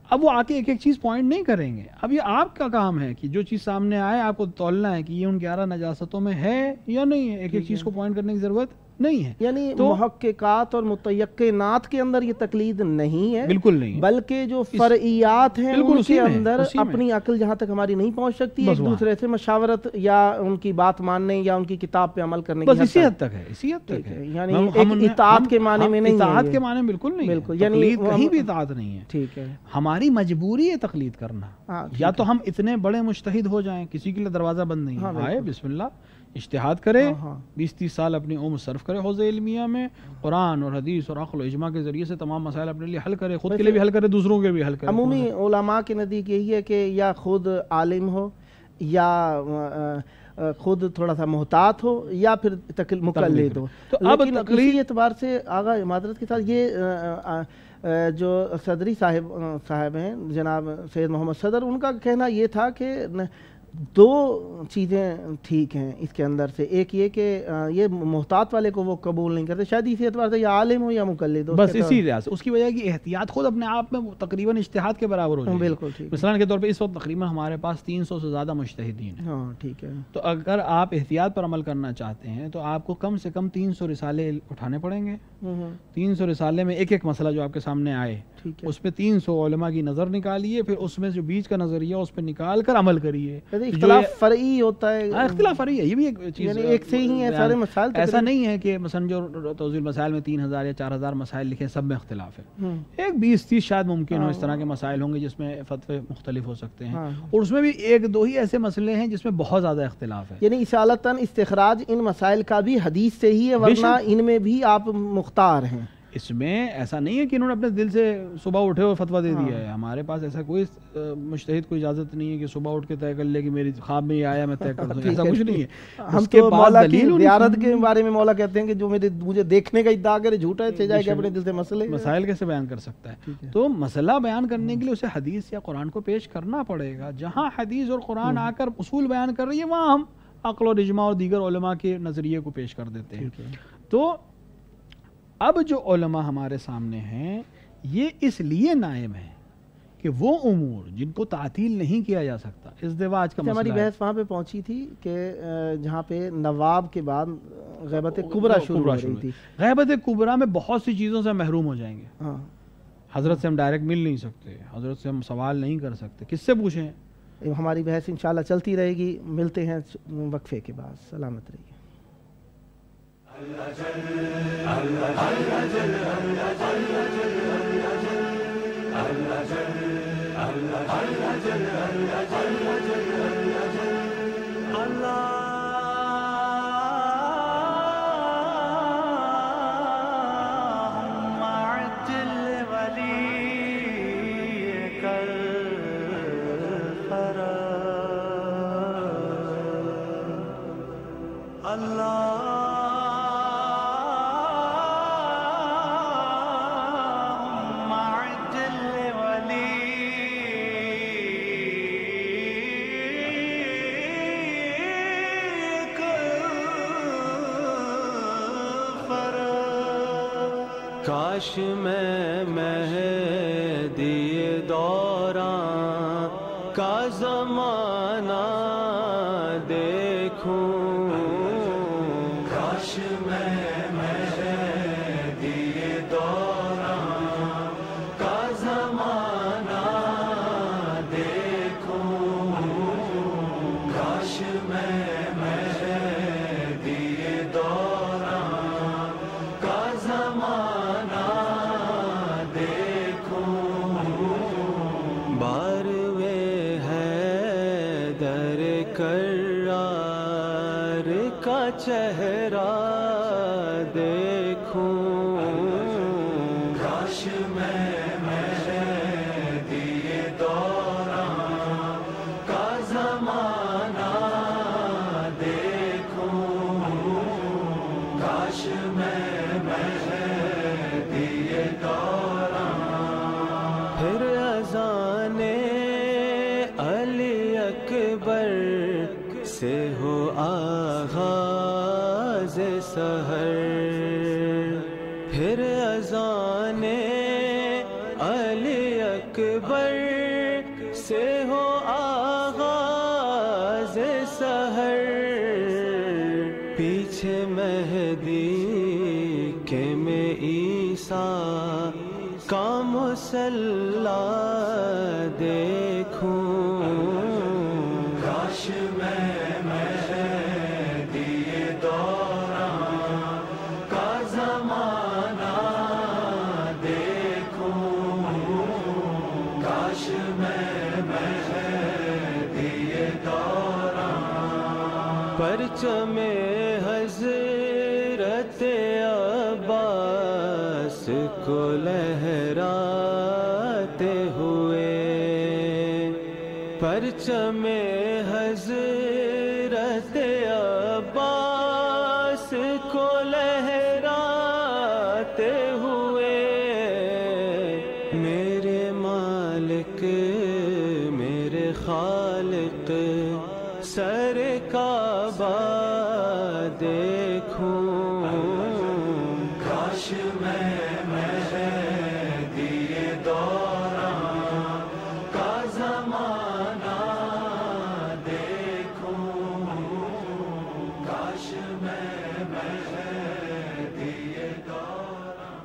اب وہ آ کے ایک ایک چیز پوائنٹ نہیں کریں گے. اب یہ آپ کا کام ہے کہ جو چیز سامنے آئے آپ کو تولنا ہے کہ یہ ان 11 نجاستوں میں ہے یا نہیں ہے. ایک ایک چیز کو پوائنٹ کرنے کی ضرورت نہیں ہے. یعنی محققات اور متیقنات کے اندر یہ تقلید نہیں ہے, بالکل نہیں, بلکہ جو فرعیات ہیں ان کے اندر اپنی عقل جہاں تک ہماری نہیں پہنچ سکتی, ایک دوسرے سے مشاورت یا ان کی بات ماننے یا ان کی کتاب پہ عمل کرنے کی اسی حد تک ہے. اسی حد تک ہے, یعنی ایک اطاعت کے معنی میں نہیں, اطاعت کے معنی بالکل نہیں, بالکل یعنی کہیں بھی اطاعت نہیں ہے. ٹھیک ہے, ہماری مجبوری ہے تقلید کرنا. یا تو ہم اتنے بڑے مجتہد ہو جائیں, کسی کے لیے دروازہ بند نہیں ہے, آئے بسم اللہ اجتہاد کرے, 20-30 سال اپنی عمر صرف کرے حوزہ علمیہ میں, قرآن اور حدیث اور عقل و اجماع کے ذریعے سے تمام مسائل اپنے لیے حل کرے, خود کے لیے بھی حل کرے, دوسروں کے بھی حل کرے. عمومی علماء کے نزدیک یہی ہے کہ یا خود عالم ہو یا خود تھوڑا سا محتاط ہو یا پھر مقلد ہو. تو اب اسی اعتبار سے آغا معذرت کے ساتھ یہ جو صدری صاحب ہیں جناب سید محمد صدر, ان کا کہنا یہ تھا کہ 2 چیزیں ٹھیک ہیں اس کے اندر سے. ایک یہ کہ یہ محتاط والے کو وہ قبول نہیں کرتے, شاید اسی اعتبار سے یا عالم ہو یا مقلد ہو, بس اسی لحاظ سے اس کی وجہ کی احتیاط خود اپنے آپ میں تقریباً اجتہاد کے برابر ہو جائے. بالکل ٹھیک. مثلاً کے طور پہ اس وقت تقریباً ہمارے پاس 300 سے زیادہ مجتہدین ہیں. ہاں ٹھیک ہے, تو اگر آپ احتیاط پر عمل کرنا چاہتے ہیں تو آپ کو کم سے کم 300 رسالے اٹھانے پڑیں گے. 300 رسالے میں ایک ایک مسئلہ جو آپ کے سامنے آئے اس پہ 300 علماء کی نظر نکالیے, پھر اس میں جو بیچ کا نظریہ اس پہ نکال کر عمل کریے. اختلاف فرعی ہوتا ہے, اختلاف فرعی ہے, یہ بھی ایک چیز, یعنی ایک سے ہی ہے سارے مسائل. ایسا نہیں ہے کہ مثلا جو توضیح المسائل میں 3000 یا 4000 مسائل لکھے سب میں اختلاف ہے. ایک 20-30 شاید ممکن ہو اس طرح کے مسائل ہوں گے جس میں فتوے مختلف ہو سکتے ہیں, اور اس میں بھی 1-2 ہی ایسے مسئلے ہیں جس میں بہت زیادہ اختلاف ہے. یعنی اصالتاً استخراج ان مسائل کا بھی حدیث سے ہی ہے, ورنہ ان میں بھی آپ مختار ہیں. اس میں ایسا نہیں ہے کہ انہوں نے اپنے دل سے صبح اٹھے اور فتویٰ دے دیا ہے. ہمارے پاس ایسا کوئی مجتہد کو اجازت نہیں ہے کہ صبح اٹھ کے طے کر لے کہ میری خواب میں یہ آیا میں طے کر دوں, ایسا کچھ نہیں ہے. ہم تو مولا کی زیارت کے بارے میں مولا کہتے ہیں کہ جو مجھے دیکھنے کا ادعا کرے جھوٹا ہے, چلے جائے کہ اپنے دل سے مسائل کیسے بیان کر سکتا ہے. تو مسئلہ بیان کرنے کے لیے اسے حدیث یا قرآن کو پیش کرنا پڑے گا. جہاں حدیث اور قرآن آ کر اصول بیان کر رہی ہے وہاں ہم عقل اور اجماع اور دیگر علماء کے نظریے کو پیش کر دیتے ہیں. تو اب جو علماء ہمارے سامنے ہیں یہ اس لیے نائب ہیں کہ وہ امور جن کو تعطیل نہیں کیا جا سکتا، ازدواج کا مسئلہ ہماری بحث وہاں پہ پہنچی تھی کہ جہاں پہ نواب کے بعد غیبت کبریٰ شروع ہو رہی تھی. غیبت کبریٰ میں بہت سی چیزوں سے محروم ہو جائیں گے. ہاں، حضرت سے ہم ڈائریکٹ مل نہیں سکتے، حضرت سے ہم سوال نہیں کر سکتے، کس سے پوچھیں؟ ہماری بحث انشاءاللہ چلتی رہے گی. ملتے ہیں وقفے کے بعد. سلامت رہیے. کاش میں مہدی دوراں کا زمانہ دیکھوں، کاش میں مہدی دوراں کا زمانہ دیکھوں، کاش میں مہدی دوراں کا زمانہ باروے حیدر کرار کا چہرہ دیکھوں، کاش میں مہدی دوراں کا زمانہ دیکھوں، کاش میں مہدی دوراں. پھر اذان علی اکبر سے ہو آغاز سحر، پھر اذان علی اکبر سے ہو آغاز سحر، پیچھے مہدی کے میں عیسیٰ کا مصلی دیکھوں، کاش میں مہدی دوراں کا زمانہ دیکھوں، کاش میں مہدی دوراں. پرچم حضرت عباس کو لہراتے ہوئے، پرچم حضرت عباس کو لہراتے ہوئے، میرے مالک میرے خالق سر کعبہ دیکھوں، کاش میں مہدی دوراں کا زمانہ دیکھوں، کاش میں مہدی دوراں.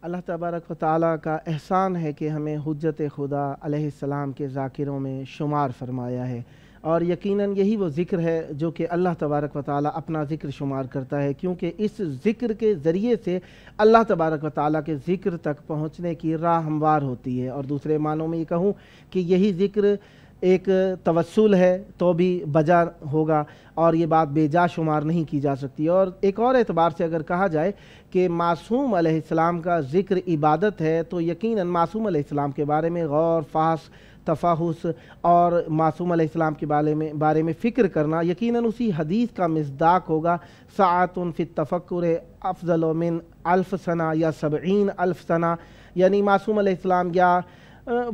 اللہ تبارک و تعالیٰ کا احسان ہے کہ ہمیں حجت خدا علیہ السلام کے ذاکروں میں شمار فرمایا ہے، اور یقیناً یہی وہ ذکر ہے جو کہ اللہ تبارک و تعالیٰ اپنا ذکر شمار کرتا ہے، کیونکہ اس ذکر کے ذریعے سے اللہ تبارک و تعالیٰ کے ذکر تک پہنچنے کی راہ ہموار ہوتی ہے. اور دوسرے معنوں میں یہ کہوں کہ یہی ذکر ایک توسل ہے تو بھی بجا ہوگا، اور یہ بات بے جا شمار نہیں کی جا سکتی. اور ایک اور اعتبار سے اگر کہا جائے کہ معصوم علیہ السلام کا ذکر عبادت ہے، تو یقیناً معصوم علیہ السلام کے بارے میں غور فحص تفحص اور معصوم علیہ السلام کے بارے میں فکر کرنا یقیناً اسی حدیث کا مصداق ہوگا، ساعۃ فی التفکر افضل من 1000 سنہ یا 70,000 سنہ. یعنی معصوم علیہ السلام یا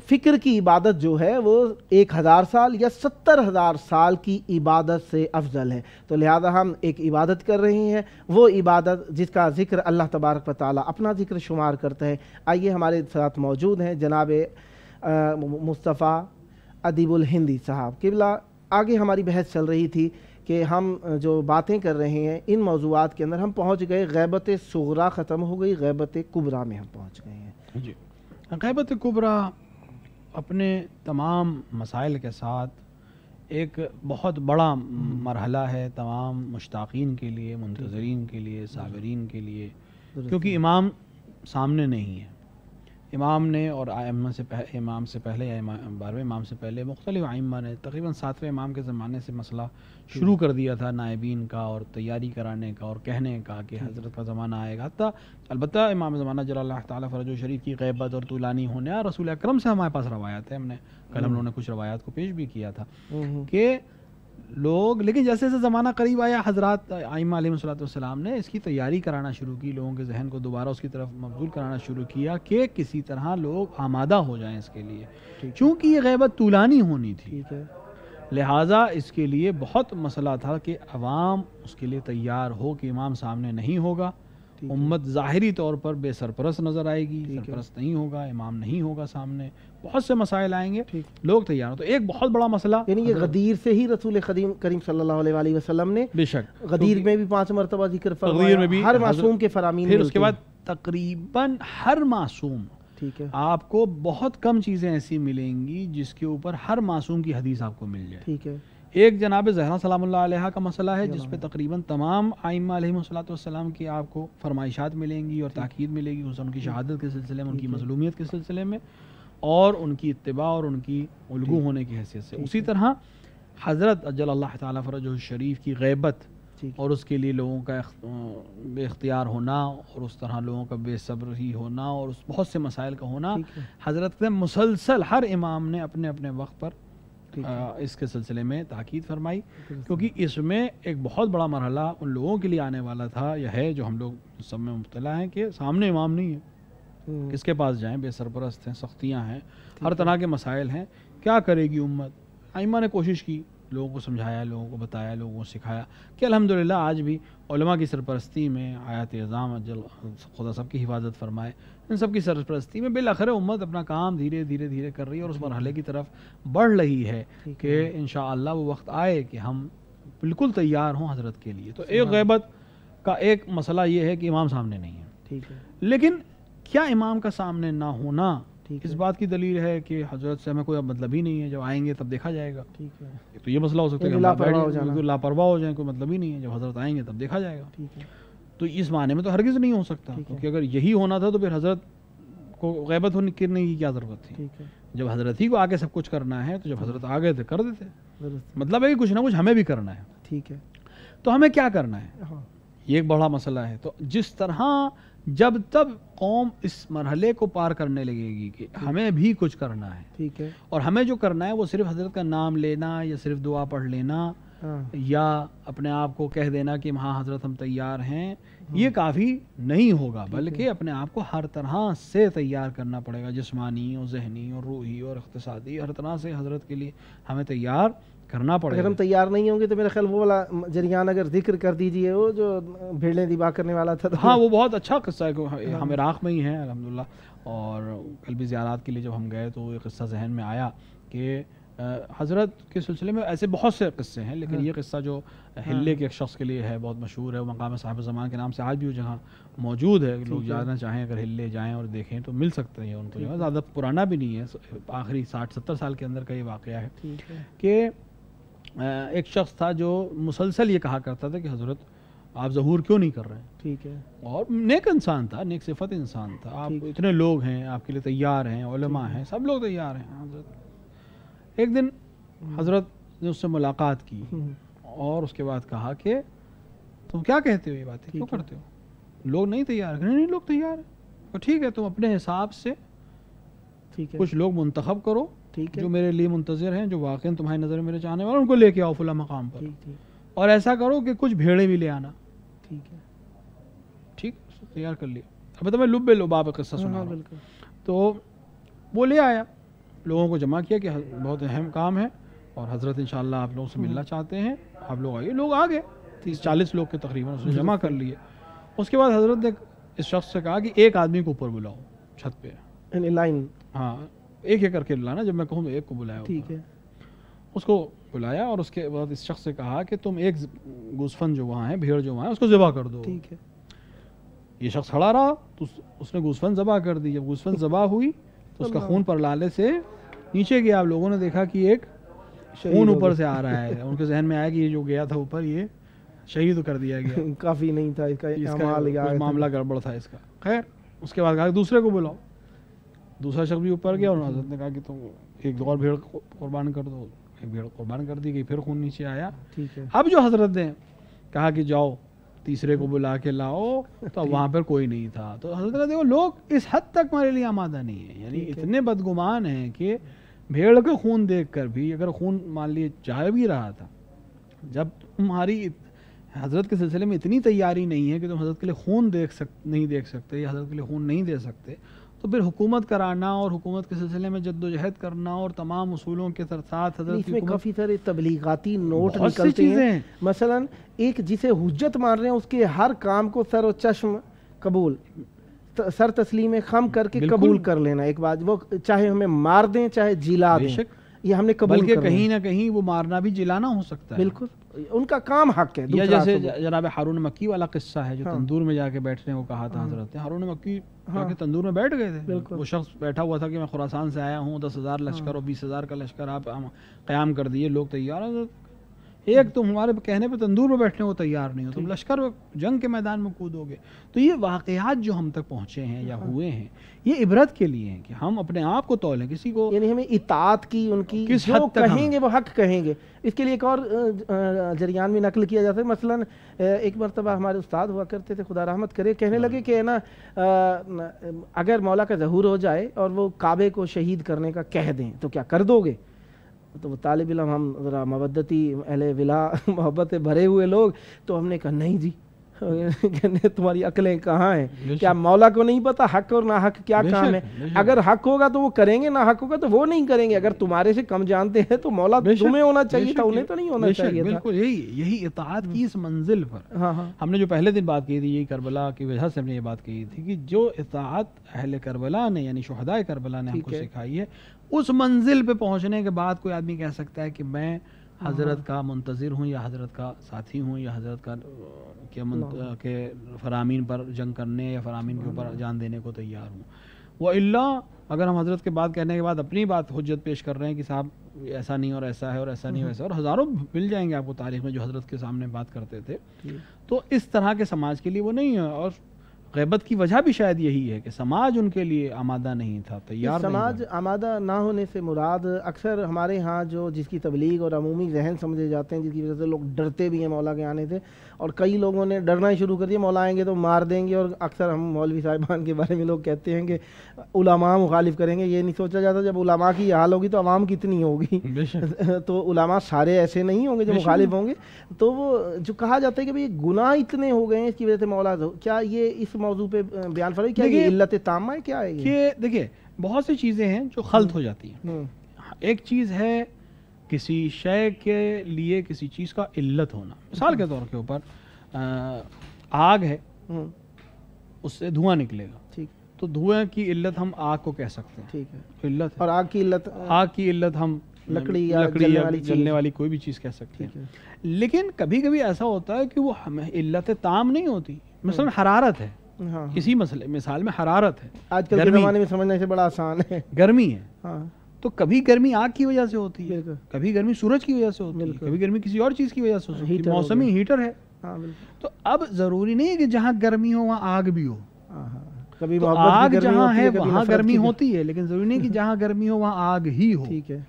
فکر کی عبادت جو ہے وہ 1000 سال یا 70,000 سال کی عبادت سے افضل ہے. تو لہذا ہم ایک عبادت کر رہے ہیں، وہ عبادت جس کا ذکر اللہ تبارک و تعالیٰ اپنا ذکر شمار کرتا ہے. آئیے ہمارے ساتھ موجود ہیں جناب مصطفیٰ ادیب الہندی صاحب. قبلہ آگے ہماری بحث چل رہی تھی کہ ہم جو باتیں کر رہے ہیں ان موضوعات کے اندر ہم پہنچ گئے، غیبت صغریٰ ختم ہو گئی، غیبت کبریٰ میں ہم پہنچ گئے ہیں. جی، غیبت کبریٰ اپنے تمام مسائل کے ساتھ ایک بہت بڑا مرحلہ ہے تمام مشتاقین کے لیے، منتظرین کے لیے، صابرین کے لیے، کیونکہ امام سامنے نہیں ہے. امام نے اور امام سے پہلے یا 12ویں امام سے پہلے مختلف ائمہ نے تقریباً 7ویں امام کے زمانے سے مسئلہ شروع کر دیا تھا نائبین کا اور تیاری کرانے کا اور کہنے کا کہ حضرت کا زمانہ آئے گا. حتیٰ البتہ امام زمانہ جل اللہ تعالیٰ فرجہ شریف کی غیبت اور طولانی ہونے اور رسول اکرم سے ہمارے پاس روایات ہیں. کل ہم لوگوں نے کچھ روایات کو پیش بھی کیا تھا کہ لوگ، لیکن جیسے جیسے زمانہ قریب آیا حضرات ائمہ علیہ والسلام نے اس کی تیاری کرانا شروع کی، لوگوں کے ذہن کو دوبارہ اس کی طرف مبذول کرانا شروع کیا کہ کسی طرح لوگ آمادہ ہو جائیں اس کے لیے. چونکہ یہ غیبت طولانی ہونی تھی لہٰذا اس کے لیے بہت مسئلہ تھا کہ عوام اس کے لیے تیار ہو کہ امام سامنے نہیں ہوگا، امت ظاہری طور پر بے سرپرست نظر آئے گی، سرپرست نہیں ہوگا، امام نہیں ہوگا سامنے، بہت سے مسائل آئیں گے، لوگ تیار ہوں. تو ایک بہت بڑا مسئلہ، یعنی یہ غدیر سے ہی رسول کریم صلی اللہ علیہ وآلہ وسلم نے بے شک غدیر میں بھی 5 مرتبہ ذکر فرمایا، ہر معصوم کے فرامین، پھر اس کے بعد تقریباً ہر معصوم، ٹھیک ہے، آپ کو بہت کم چیزیں ایسی ملیں گی جس کے اوپر ہر معصوم کی حدیث آپ کو مل جائے. ٹھیک ہے. ایک جناب زہرا سلام اللہ علیہ کا مسئلہ ہے جس پہ تقریباً تمام ائمہ علیہ والسلام کی آپ کو فرمائشات ملیں گی اور تاکید ملے گی ان کی شہادت کے سلسلے میں، ان کی مظلومیت کے سلسلے میں اور ان کی اتباع اور ان کی الگو ہونے کی حیثیت سے. اسی طرح حضرت اجل اللہ تعالیٰ فرجہ شریف کی غیبت اور اس کے لیے لوگوں کا بے اختیار ہونا اور اس طرح لوگوں کا بے صبری ہونا اور اس بہت سے مسائل کا ہونا، حضرت نے مسلسل ہر امام نے اپنے اپنے وقت پر اس کے سلسلے میں تاکید فرمائی، کیونکہ اس میں ایک بہت بڑا مرحلہ ان لوگوں کے لیے آنے والا تھا یا ہے جو ہم لوگ سب میں مبتلا ہیں کہ سامنے امام نہیں ہے، کس کے پاس جائیں، بے سرپرست ہیں، سختیاں ہیں، ہر طرح کے مسائل ہیں، کیا کرے گی امت. ائمہ نے کوشش کی، لوگوں کو سمجھایا، لوگوں کو بتایا، لوگوں کو سکھایا کہ الحمدللہ آج بھی علماء کی سرپرستی میں، آیات اعظام خدا سب کی حفاظت فرمائے، ان سب کی سرپرستی میں بالآخر امت اپنا کام دھیرے دھیرے کر رہی ہے اور اس مرحلے کی طرف بڑھ رہی ہے کہ انشاءاللہ وہ وقت آئے کہ ہم بالکل تیار ہوں حضرت کے لیے. تو ایک غیبت کا ایک مسئلہ یہ ہے کہ امام سامنے نہیں ہے. لیکن کیا امام کا سامنے نہ ہونا اس بات کی دلیل ہے کہ حضرت سے ہمیں کوئی مطلب ہی نہیں ہے، جب آئیں گے تب دیکھا جائے گا. تو یہ مسئلہ ہو سکتا ہے کہ لاپرواہ ہو جائیں، کوئی مطلب ہی نہیں ہے، جب حضرت آئیں گے تب دیکھا جائے گا. تو اس معنی میں تو ہرگز نہیں ہو سکتا، کیونکہ اگر یہی ہونا تھا تو پھر حضرت کو غیبت کرنے کی کیا ضرورت تھی. جب حضرت ہی کو آگے سب کچھ کرنا ہے تو جب حضرت آ گئے تھے کر دیتے. مطلب ہے کہ کچھ نہ کچھ ہمیں بھی کرنا ہے. ٹھیک ہے. تو ہمیں کیا کرنا ہے، یہ ایک بڑا مسئلہ ہے. تو جس طرح جب تب قوم اس مرحلے کو پار کرنے لگے گی کہ ہمیں بھی کچھ کرنا ہے، ٹھیک ہے، اور ہمیں جو کرنا ہے وہ صرف حضرت کا نام لینا یا صرف دعا پڑھ لینا یا اپنے آپ کو کہہ دینا کہ ہاں حضرت ہم تیار ہیں، یہ کافی نہیں ہوگا، بلکہ اپنے آپ کو ہر طرح سے تیار کرنا پڑے گا، جسمانی اور ذہنی اور روحی اور اقتصادی، ہر طرح سے حضرت کے لیے ہمیں تیار کرنا پڑے گا. اگر ہم تیار نہیں ہوں گے تو میرا خیال وہ والا جریان اگر ذکر کر دیجئے، وہ جو بھیڑیں ذبح کرنے والا تھا. ہاں وہ بہت اچھا قصہ ہے، ہم عراق میں ہی ہیں الحمدللہ، اور کل بھی زیارات کے لیے جب ہم گئے تو یہ قصہ ذہن میں آیا کہ حضرت کے سلسلے میں ایسے بہت سے قصے ہیں، لیکن یہ قصہ جو ہلے کے ایک شخص کے لیے ہے بہت مشہور ہے، وہ مقام صاحب زمان کے نام سے آج بھی وہ جگہ موجود ہے. لوگ جانا چاہیں اگر ہلے جائیں اور دیکھیں تو مل سکتے ہیں ان کو. زیادہ پرانا بھی نہیں ہے، آخری 60-70 سال کے اندر کا یہ واقعہ ہے کہ ایک شخص تھا جو مسلسل یہ کہا کرتا تھا کہ حضرت آپ ظہور کیوں نہیں کر رہے ہیں. ٹھیک ہے. اور نیک انسان تھا، نیک صفت انسان تھا، آپ اتنے لوگ ہیں آپ کے لیے تیار ہیں، علماء ہیں، سب لوگ تیار ہیں. حضرت ایک دن حضرت نے اس سے ملاقات کی اور اس کے بعد کہا کہ تم کیا کہتے ہو، یہ باتیں کیوں کرتے ہو، لوگ نہیں تیار ہیں. نہیں لوگ تیار ہیں. ٹھیک ہے، تم اپنے حساب سے کچھ لوگ منتخب کرو جو میرے لیے منتظر ہیں، جو واقعی تمہاری نظر میں میرے چاہنے والے، ان کو لے کے آؤ فلاں مقام پر، اور ایسا کرو کہ کچھ بھیڑیں بھی لے آنا. ٹھیک ہے، ٹھیک تیار کر لیا. اب میں لب لباب قصہ سنا. تو وہ لے آیا لوگوں کو جمع کیا کہ بہت اہم کام ہے اور حضرت انشاءاللہ آپ لوگوں سے ملنا چاہتے ہیں، آپ لوگ آئیے. لوگ آ گئے 30-40 لوگ کے تقریباً، اس نے جمع کر لیے. اس کے بعد حضرت نے اس شخص سے کہا کہ ایک آدمی کو اوپر بلاؤ چھت پہ، یعنی لائن، ہاں ایک ایک کر کے لانا، جب میں کہوں تو ایک کو بلایا. ٹھیک ہے. اس کو بلایا اور اس کے بعد اس شخص سے کہا کہ تم ایک گوسفند جو وہاں ہے، بھیڑ جو وہاں ہے، اس کو ذبح کر دو. ٹھیک ہے. یہ شخص کھڑا رہا تو اس نے گوسفند ذبح کر دی. جب گوسفند ذبح ہوئی تو اس کا خون پر لالے سے نیچے گیا. آپ لوگوں نے دیکھا کہ ایک خون اوپر سے آ رہا ہے. ان کے ذہن میں آیا کہ یہ جو گیا تھا اوپر یہ شہید کر دیا گیا. کافی نہیں تھا اس کا معاملہ گڑبڑ تھا اس کا. خیر اس کے بعد کہا کہ دوسرے کو بلاؤ. دوسرا شخص بھی اوپر گیا اور حضرت نے کہا کہ تم ایک اور بھیڑ قربان کر دو. ایک بھیڑ قربان کر دی گئی، پھر خون نیچے آیا. ٹھیک ہے. اب جو حضرت نے کہا کہ جاؤ تیسرے کو بلا کے لاؤ، تو وہاں پر کوئی نہیں تھا. تو حضرت نے دیکھو لوگ اس حد تک ہمارے لیے آمادہ نہیں ہیں، یعنی اتنے بدگمان ہیں کہ بھیڑ کا خون دیکھ کر بھی اگر خون مان لیے چاہ بھی رہا تھا، جب تمہاری حضرت کے سلسلے میں اتنی تیاری نہیں ہے کہ تم حضرت کے لیے خون نہیں دیکھ سکتے یا حضرت کے لیے خون نہیں دے سکتے، تو پھر حکومت کرانا اور حکومت کے سلسلے میں جد و جہد کرنا اور تمام اصولوں کے ساتھ حضرت اس میں کافی سارے تبلیغاتی نوٹ نکلتے ہیں. مثلا ایک جسے حجت مان رہے ہیں اس کے ہر کام کو سر و چشم قبول، سر تسلیم خم کر کے قبول کر لینا. ایک بات، وہ چاہے ہمیں مار دیں چاہے جلا دیں، یہ ہم نے قبول کر لیا. بلکہ کہیں نہ کہیں وہ مارنا بھی جلانا ہو سکتا ہے. بالکل ان کا کام حق ہے. یا جیسے جناب ہارون مکی والا قصہ ہے جو تندور میں جا کے بیٹھنے کو کہا تھا حضرت نے. ہارون مکی جا کے تندور میں بیٹھ گئے تھے. وہ شخص بیٹھا ہوا تھا کہ میں خراسان سے آیا ہوں، 10,000 لشکر اور 20,000 کا لشکر آپ قیام کر دیے. لوگ تیار ہیں، ایک تم ہمارے کہنے پہ تندور میں بیٹھنے کو تیار نہیں ہو، تم لشکر جنگ کے میدان میں کودو گے. تو یہ واقعات جو ہم تک پہنچے ہیں یا ہوئے ہیں یہ عبرت کے لیے ہیں کہ ہم اپنے آپ کو تولیں. کسی کو یعنی ہمیں اطاعت کی، ان کی جو کہیں گے وہ حق کہیں گے. اس کے لیے ایک اور جریان بھی نقل کیا جاتا ہے. مثلا ایک مرتبہ ہمارے استاد ہوا کرتے تھے، خدا رحمت کرے، کہنے لگے کہ نا اگر مولا کا ظہور ہو جائے اور وہ کعبے کو شہید کرنے کا کہہ دیں تو کیا کر دو گے؟ تو وہ طالب علم، ہم ذرا مودتی اہل ولا محبت بھرے ہوئے لوگ، تو ہم نے کہا نہیں جی، تمہاری عقلیں کہاں ہیں؟ کیا مولا کو نہیں پتا حق اور ناحق کیا کام ہے؟ اگر حق ہوگا تو وہ کریں گے، نہ حق ہوگا تو وہ نہیں کریں گے. اگر تمہارے سے کم جانتے ہیں تو مولا تمہیں ہونا چاہیے تھا، انہیں تو نہیں ہونا چاہیے تھا. بالکل یہی اطاعت کی اس منزل پر ہم نے جو پہلے دن بات کی تھی، یہی کربلا کی وجہ سے ہم نے یہ بات کی تھی کہ جو اطاعت اہل کربلا نے یعنی شہداء کربلا نے ہم کو سکھائی ہے، اس منزل پہ پہنچنے کے بعد کوئی آدمی کہہ سکتا ہے کہ میں حضرت کا منتظر ہوں یا حضرت کا ساتھی ہوں یا حضرت کا کہ فرامین پر جنگ کرنے یا فرامین کے اوپر جان دینے کو تیار ہوں. وَإِلَّا اگر ہم حضرت کے بات کہنے کے بعد اپنی بات حجت پیش کر رہے ہیں کہ صاحب ایسا نہیں اور ایسا ہے اور ایسا نہیں ویسا، اور ہزاروں مل جائیں گے آپ کو تاریخ میں جو حضرت کے سامنے بات کرتے تھے، تو اس طرح کے سماج کے لیے وہ نہیں ہے. اور غیبت کی وجہ بھی شاید یہی ہے کہ سماج ان کے لیے آمادہ نہیں تھا، تیار نہیں تھا. سماج آمادہ نہ ہونے سے مراد اکثر ہمارے ہاں جو جس کی تبلیغ اور عمومی ذہن سمجھے جاتے ہیں، جس کی وجہ سے لوگ ڈرتے بھی ہیں مولا کے آنے سے، اور کئی لوگوں نے ڈرنا ہی شروع کر دیا مولا آئیں گے تو مار دیں گے. اور اکثر ہم مولوی صاحبان کے بارے میں لوگ کہتے ہیں کہ علماء مخالف کریں گے. یہ نہیں سوچا جاتا جب علماء کی حال ہوگی تو عوام کتنی ہوگی. تو علماء سارے ایسے نہیں ہوں گے جو مخالف ہوں گے. تو وہ جو کہا جاتا ہے کہ بھئی گناہ اتنے ہو گئے ہیں اس کی وجہ سے مولا، کیا یہ اس موضوع پہ بیان فرمائیں؟ کیا یہ علت تامہ ہے؟ کیا ہے کہ دیکھیں بہت سی چیزیں ہیں جو خلط ہو جاتی ہیں. ایک چیز ہے کسی شے کے لیے کسی چیز کا علت ہونا. مثال کے طور کے اوپر آگ ہے، اس سے دھواں نکلے گا، ٹھیک، تو دھوئیں کی علت ہم آگ کو کہہ سکتے ہیں، ٹھیک ہے، علت. اور آگ کی علت ہم لکڑی یا جلنے والی کوئی بھی چیز کہہ سکتے ہیں. لیکن کبھی کبھی ایسا ہوتا ہے کہ وہ علت تام نہیں ہوتی. مثلا حرارت ہے، کسی مثال میں حرارت ہے، آج کل کے زمانے میں سمجھنے سے بڑا آسان ہے. گرمی ہے، تو کبھی گرمی آگ کی وجہ سے ہوتی ہے، کبھی گرمی سورج کی وجہ سے ہوتی ہے، کبھی گرمی کسی اور چیز کی وجہ سے ہوتی ہے. موسمی ہیٹر ہے. تو اب ضروری نہیں ہے کہ جہاں گرمی ہو وہاں آگ بھی ہو. آگ جہاں ہے وہاں گرمی ہوتی ہے، لیکن ضروری نہیں کہ جہاں گرمی ہو وہاں آگ ہی ہو. ٹھیک ہے،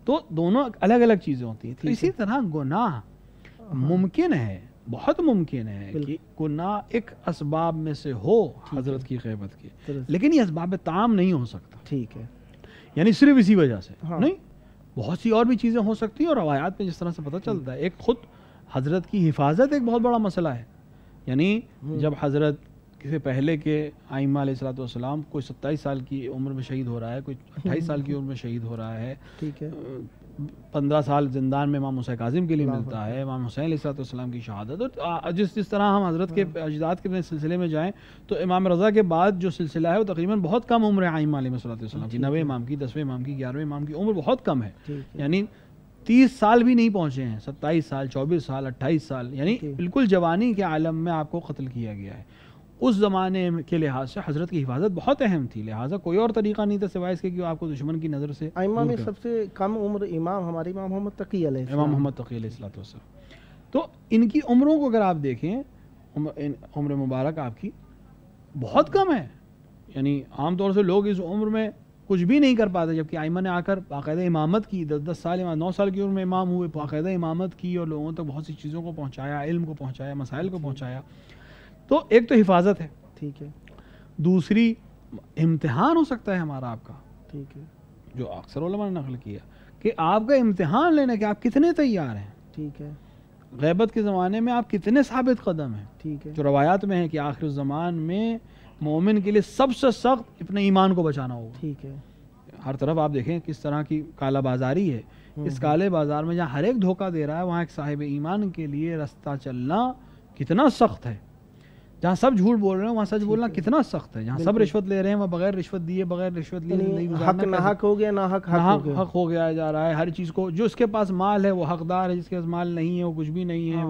تو دونوں الگ الگ چیزیں ہوتی ہیں. تو اسی طرح گناہ ممکن ہے، بہت ممکن ہے کہ گناہ ایک اسباب میں سے ہو حضرت کی غیبت کے، لیکن یہ اسباب تام نہیں ہو سکتا. ٹھیک ہے، یعنی صرف اسی وجہ سے نہیں، بہت سی اور بھی چیزیں ہو سکتی ہیں. اور روایات میں جس طرح سے پتہ چلتا ہے، ایک خود حضرت کی حفاظت ایک بہت بڑا مسئلہ ہے. یعنی جب حضرت سے پہلے کے ائمہ علیہ الصلوۃ والسلام، کوئی 27 سال کی عمر میں شہید ہو رہا ہے، کوئی 28 سال کی عمر میں شہید ہو رہا ہے، ٹھیک ہے، 15 سال زندان میں امام موسیٰ کاظم کے لیے ملتا ہے، امام حسین علیہ الصلوۃ والسلام کی شہادت. اور جس طرح ہم حضرت کے اجداد کے سلسلے میں جائیں تو امام رضا کے بعد جو سلسلہ ہے وہ تقریباً بہت کم عمر ہے ائمہ علیہ الصلوۃ والسلام کی، 9ویں امام کی، 10ویں امام کی، 11ویں امام کی عمر بہت کم ہے، یعنی 30 سال بھی نہیں پہنچے ہیں، 27 سال، 24 سال، 28 سال، یعنی بالکل جوانی کے عالم میں آپ کو قتل کیا گیا ہے. اس زمانے کے لحاظ سے حضرت کی حفاظت بہت اہم تھی، لہٰذا کوئی اور طریقہ نہیں تھا سوائے اس کے کہ آپ کو دشمن کی نظر سے ائمہ میں سب سے کم عمر امام ہمارے امام محمد تقی علیہ السلام، امام محمد تقی علیہ الصلوۃ والسلام. تو ان کی عمروں کو اگر آپ دیکھیں، عمر مبارک آپ کی بہت کم ہے، یعنی عام طور سے لوگ اس عمر میں کچھ بھی نہیں کر پاتے، جبکہ ائمہ نے آ کر باقاعدہ امامت کی، 10 سال 9 سال کی عمر میں امام ہوئے، باقاعدہ امامت کی اور لوگوں تک بہت سی چیزوں کو پہنچایا، علم کو پہنچایا، مسائل کو پہنچایا. تو ایک تو حفاظت ہے، ٹھیک ہے، دوسری امتحان ہو سکتا ہے ہمارا آپ کا، ٹھیک ہے، جو اکثر علماء نے نقل کیا کہ آپ کا امتحان لینے کے آپ کتنے تیار ہیں، ٹھیک ہے، غیبت کے زمانے میں آپ کتنے ثابت قدم ہیں. ٹھیک ہے، جو روایات میں ہے کہ آخر الزمان میں مومن کے لیے سب سے سخت اپنے ایمان کو بچانا ہوگا. ٹھیک ہے، ہر طرف آپ دیکھیں کس طرح کی کالا بازاری ہے. اس کالے بازار میں جہاں ہر ایک دھوکہ دے رہا ہے، وہاں ایک صاحب ایمان کے لیے رستہ چلنا کتنا سخت ہے. جہاں سب جھوٹ بول رہے ہیں وہاں سچ بولنا کتنا سخت ہے. جہاں سب رشوت لے رہے ہیں وہاں بغیر رشوت دیے، بغیر رشوت لیے زندگی حق نہ حق ہو گیا، نہ حق حق ہو گیا جا رہا ہے. ہر چیز کو جو اس کے پاس مال ہے وہ حقدار ہے، جس کے پاس مال نہیں ہے وہ کچھ بھی نہیں ہے.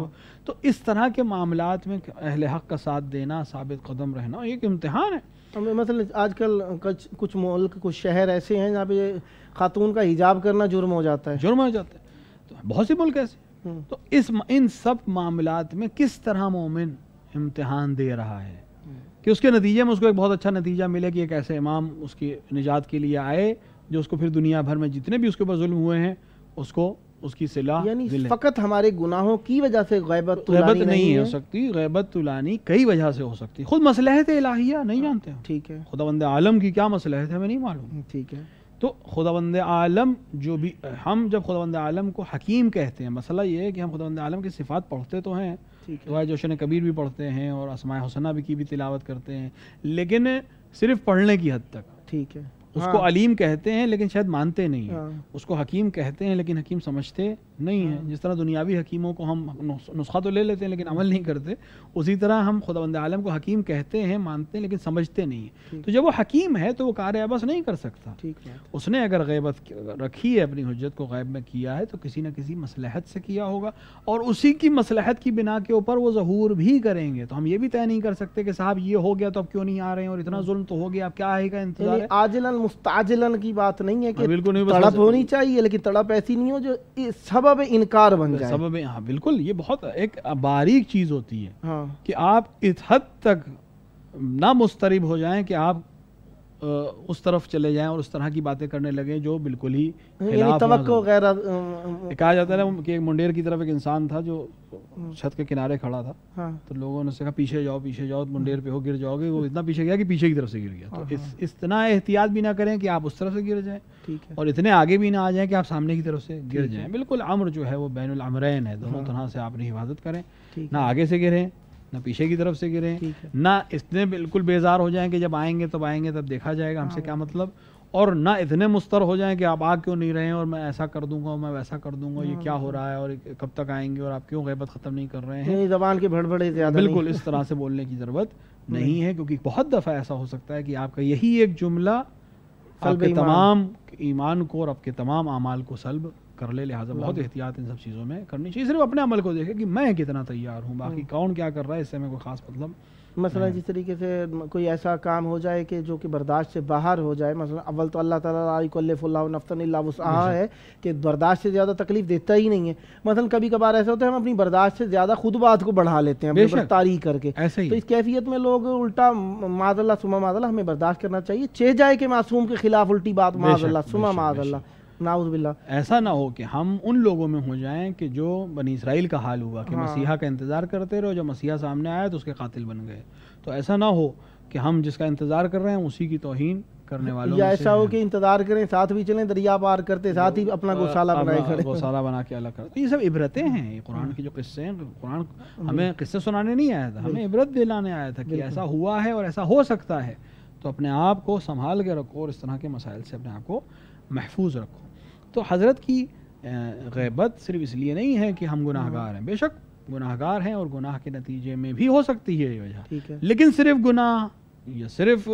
تو اس طرح کے معاملات میں اہل حق کا ساتھ دینا، ثابت قدم رہنا ایک امتحان ہے. مثلا آج کل کچھ ملک، کچھ شہر ایسے ہیں جہاں پہ خاتون کا حجاب کرنا جرم ہو جاتا ہے، جرم ہو جاتا ہے. تو بہت سی ملک ایسے. تو ان سب معاملات میں کس طرح مومن امتحان دے رہا ہے کہ اس کے نتیجے میں اس کو ایک بہت اچھا نتیجہ ملے کہ ایک ایسے امام اس کی نجات کے لیے آئے جو اس کو پھر دنیا بھر میں جتنے بھی اس کے اوپر ظلم ہوئے ہیں اس کو اس کی صلاح یعنی ملے. فقط ہمارے گناہوں کی وجہ سے غیبت نہیں ہو سکتی. غیبت تلانی کئی وجہ سے ہو سکتی. خود مصلحت الہیہ نہیں جانتے ہم. ٹھیک ہے، خداوند عالم کی کیا مصلحت ہے ہمیں نہیں معلوم. ٹھیک ہے. تو خداوند عالم جو بھی، ہم جب خداوند عالم کو حکیم کہتے ہیں، مسئلہ یہ ہے کہ ہم خداوند عالم کی صفات پڑھتے تو ہیں، دعائے جوشن کبیر بھی پڑھتے ہیں اور اسماء حسنہ بھی کی بھی تلاوت کرتے ہیں، لیکن صرف پڑھنے کی حد تک. ٹھیک ہے. اس کو علیم کہتے ہیں لیکن شاید مانتے نہیں ہیں. اس کو حکیم کہتے ہیں لیکن حکیم سمجھتے نہیں ہیں. جس طرح دنیاوی حکیموں کو ہم نسخہ تو لے لیتے ہیں لیکن عمل نہیں کرتے، اسی طرح ہم خداوند عالم کو حکیم کہتے ہیں، مانتے ہیں لیکن سمجھتے نہیں ہیں. تو جب وہ حکیم ہے تو وہ کار عبث نہیں کر سکتا. اس نے اگر غیبت رکھی ہے، اپنی حجت کو غیب میں کیا ہے، تو کسی نہ کسی مصلحت سے کیا ہوگا اور اسی کی مصلحت کی بنا کے اوپر وہ ظہور بھی کریں گے. تو ہم یہ بھی طے نہیں کر سکتے کہ صاحب یہ ہو گیا تو اب کیوں نہیں آ رہے ہیں، اور اتنا ظلم تو ہو گیا اب کیا آئے گا انتظار ہے. عاجلاً مستعجلاً کی بات نہیں ہے کہ بالکل نہیں، تڑپ ہونی چاہیے لیکن تڑپ ایسی نہیں ہو جو سبب انکار بن جائے. سبب، ہاں بالکل، یہ بہت ایک باریک چیز ہوتی ہے ہاں کہ آپ اس حد تک نہ مضطرب ہو جائیں کہ آپ اس طرف چلے جائیں اور اس طرح کی باتیں کرنے لگیں جو بالکل ہی خلاف توقع غیر. کہا جاتا ہے کہ منڈیر کی طرف ایک انسان تھا جو چھت کے کنارے کھڑا تھا، تو لوگوں نے اس سے کہا پیچھے جاؤ پیچھے جاؤ، منڈیر پہ ہو گر جاؤ گے. وہ اتنا پیچھے گیا کہ پیچھے کی طرف سے گر گیا. تو اتنا احتیاط بھی نہ کریں کہ آپ اس طرف سے گر جائیں اور اتنے آگے بھی نہ آ جائیں کہ آپ سامنے کی طرف سے گر جائیں. بالکل امر جو ہے وہ بین الامرین ہے، دونوں طرح سے آپ نے حفاظت کریں، نہ آگے سے گریں نہ پیچھے کی طرف سے گریں، نہ اتنے بالکل بیزار ہو جائیں کہ جب آئیں گے تب دیکھا جائے گا ہم سے کیا مطلب، اور نہ اتنے مستر ہو جائیں کہ آپ آ کیوں نہیں رہے ہیں اور میں ایسا کر دوں گا میں ویسا کر دوں گا، یہ کیا ہو رہا ہے اور کب تک آئیں گے اور آپ کیوں غیبت ختم نہیں کر رہے ہیں. زبان کے بڑبڑے زیادہ بالکل اس طرح سے بولنے کی ضرورت نہیں ہے، کیونکہ بہت دفعہ ایسا ہو سکتا ہے کہ آپ کا یہی ایک جملہ آپ کے تمام ایمان کو اور آپ کے تمام اعمال کو سلب کر لے. لہٰذا بہت احتیاط ان سب چیزوں میں کرنی چاہیے. صرف اپنے عمل کو دیکھیں کہ میں کتنا تیار ہوں، باقی کون کیا کر رہا ہے اس سے میں کوئی خاص مطلب. مثلا جس طریقے سے کوئی ایسا کام ہو جائے کہ جو کہ برداشت سے باہر ہو جائے، مثلا اول تو اللہ تعالیٰ لا یکلف اللہ نفسا الا وسعہا ہے کہ برداشت سے زیادہ تکلیف دیتا ہی نہیں ہے. مثلا کبھی کبھار ایسا ہوتا ہے ہم اپنی برداشت سے زیادہ خود بات کو بڑھا لیتے ہیں اپنی تاریخ کر کے. تو اس کیفیت میں لوگ الٹا معاذ اللہ ثم معاذ اللہ ہمیں برداشت کرنا چاہیے، چہ جائے کہ معصوم کے خلاف الٹی بات معاذ اللہ ثم معاذ اللہ نعوذ باللہ. ایسا نہ ہو کہ ہم ان لوگوں میں ہو جائیں کہ جو بنی اسرائیل کا حال ہوا کہ مسیحا کا انتظار کرتے رہے، جو مسیحا سامنے آیا تو اس کے قاتل بن گئے. تو ایسا نہ ہو کہ ہم جس کا انتظار کر رہے ہیں اسی کی توہین کرنے والوں یا میں ایسا ہو کہ انتظار کریں ساتھ بھی چلیں دریا پار کرتے ساتھ ہی اپنا گوشالہ بنائے کھڑے. گوشالہ بنا کے الگ کرتے. یہ سب عبرتیں ہیں. یہ قرآن کے جو قصے ہیں, قرآن ہمیں قصے سنانے نہیں آیا تھا, ہمیں عبرت دلانے آیا تھا کہ ایسا ہوا ہے اور ایسا ہو سکتا ہے. تو اپنے آپ کو سنبھال کے رکھو اور اس طرح کے مسائل سے اپنے آپ کو محفوظ رکھو. تو حضرت کی غیبت صرف اس لیے نہیں ہے کہ ہم گناہ گار ہیں, بے شک گناہ گار ہیں اور گناہ کے نتیجے میں بھی ہو سکتی ہے یہ وجہ, لیکن صرف گناہ یا صرف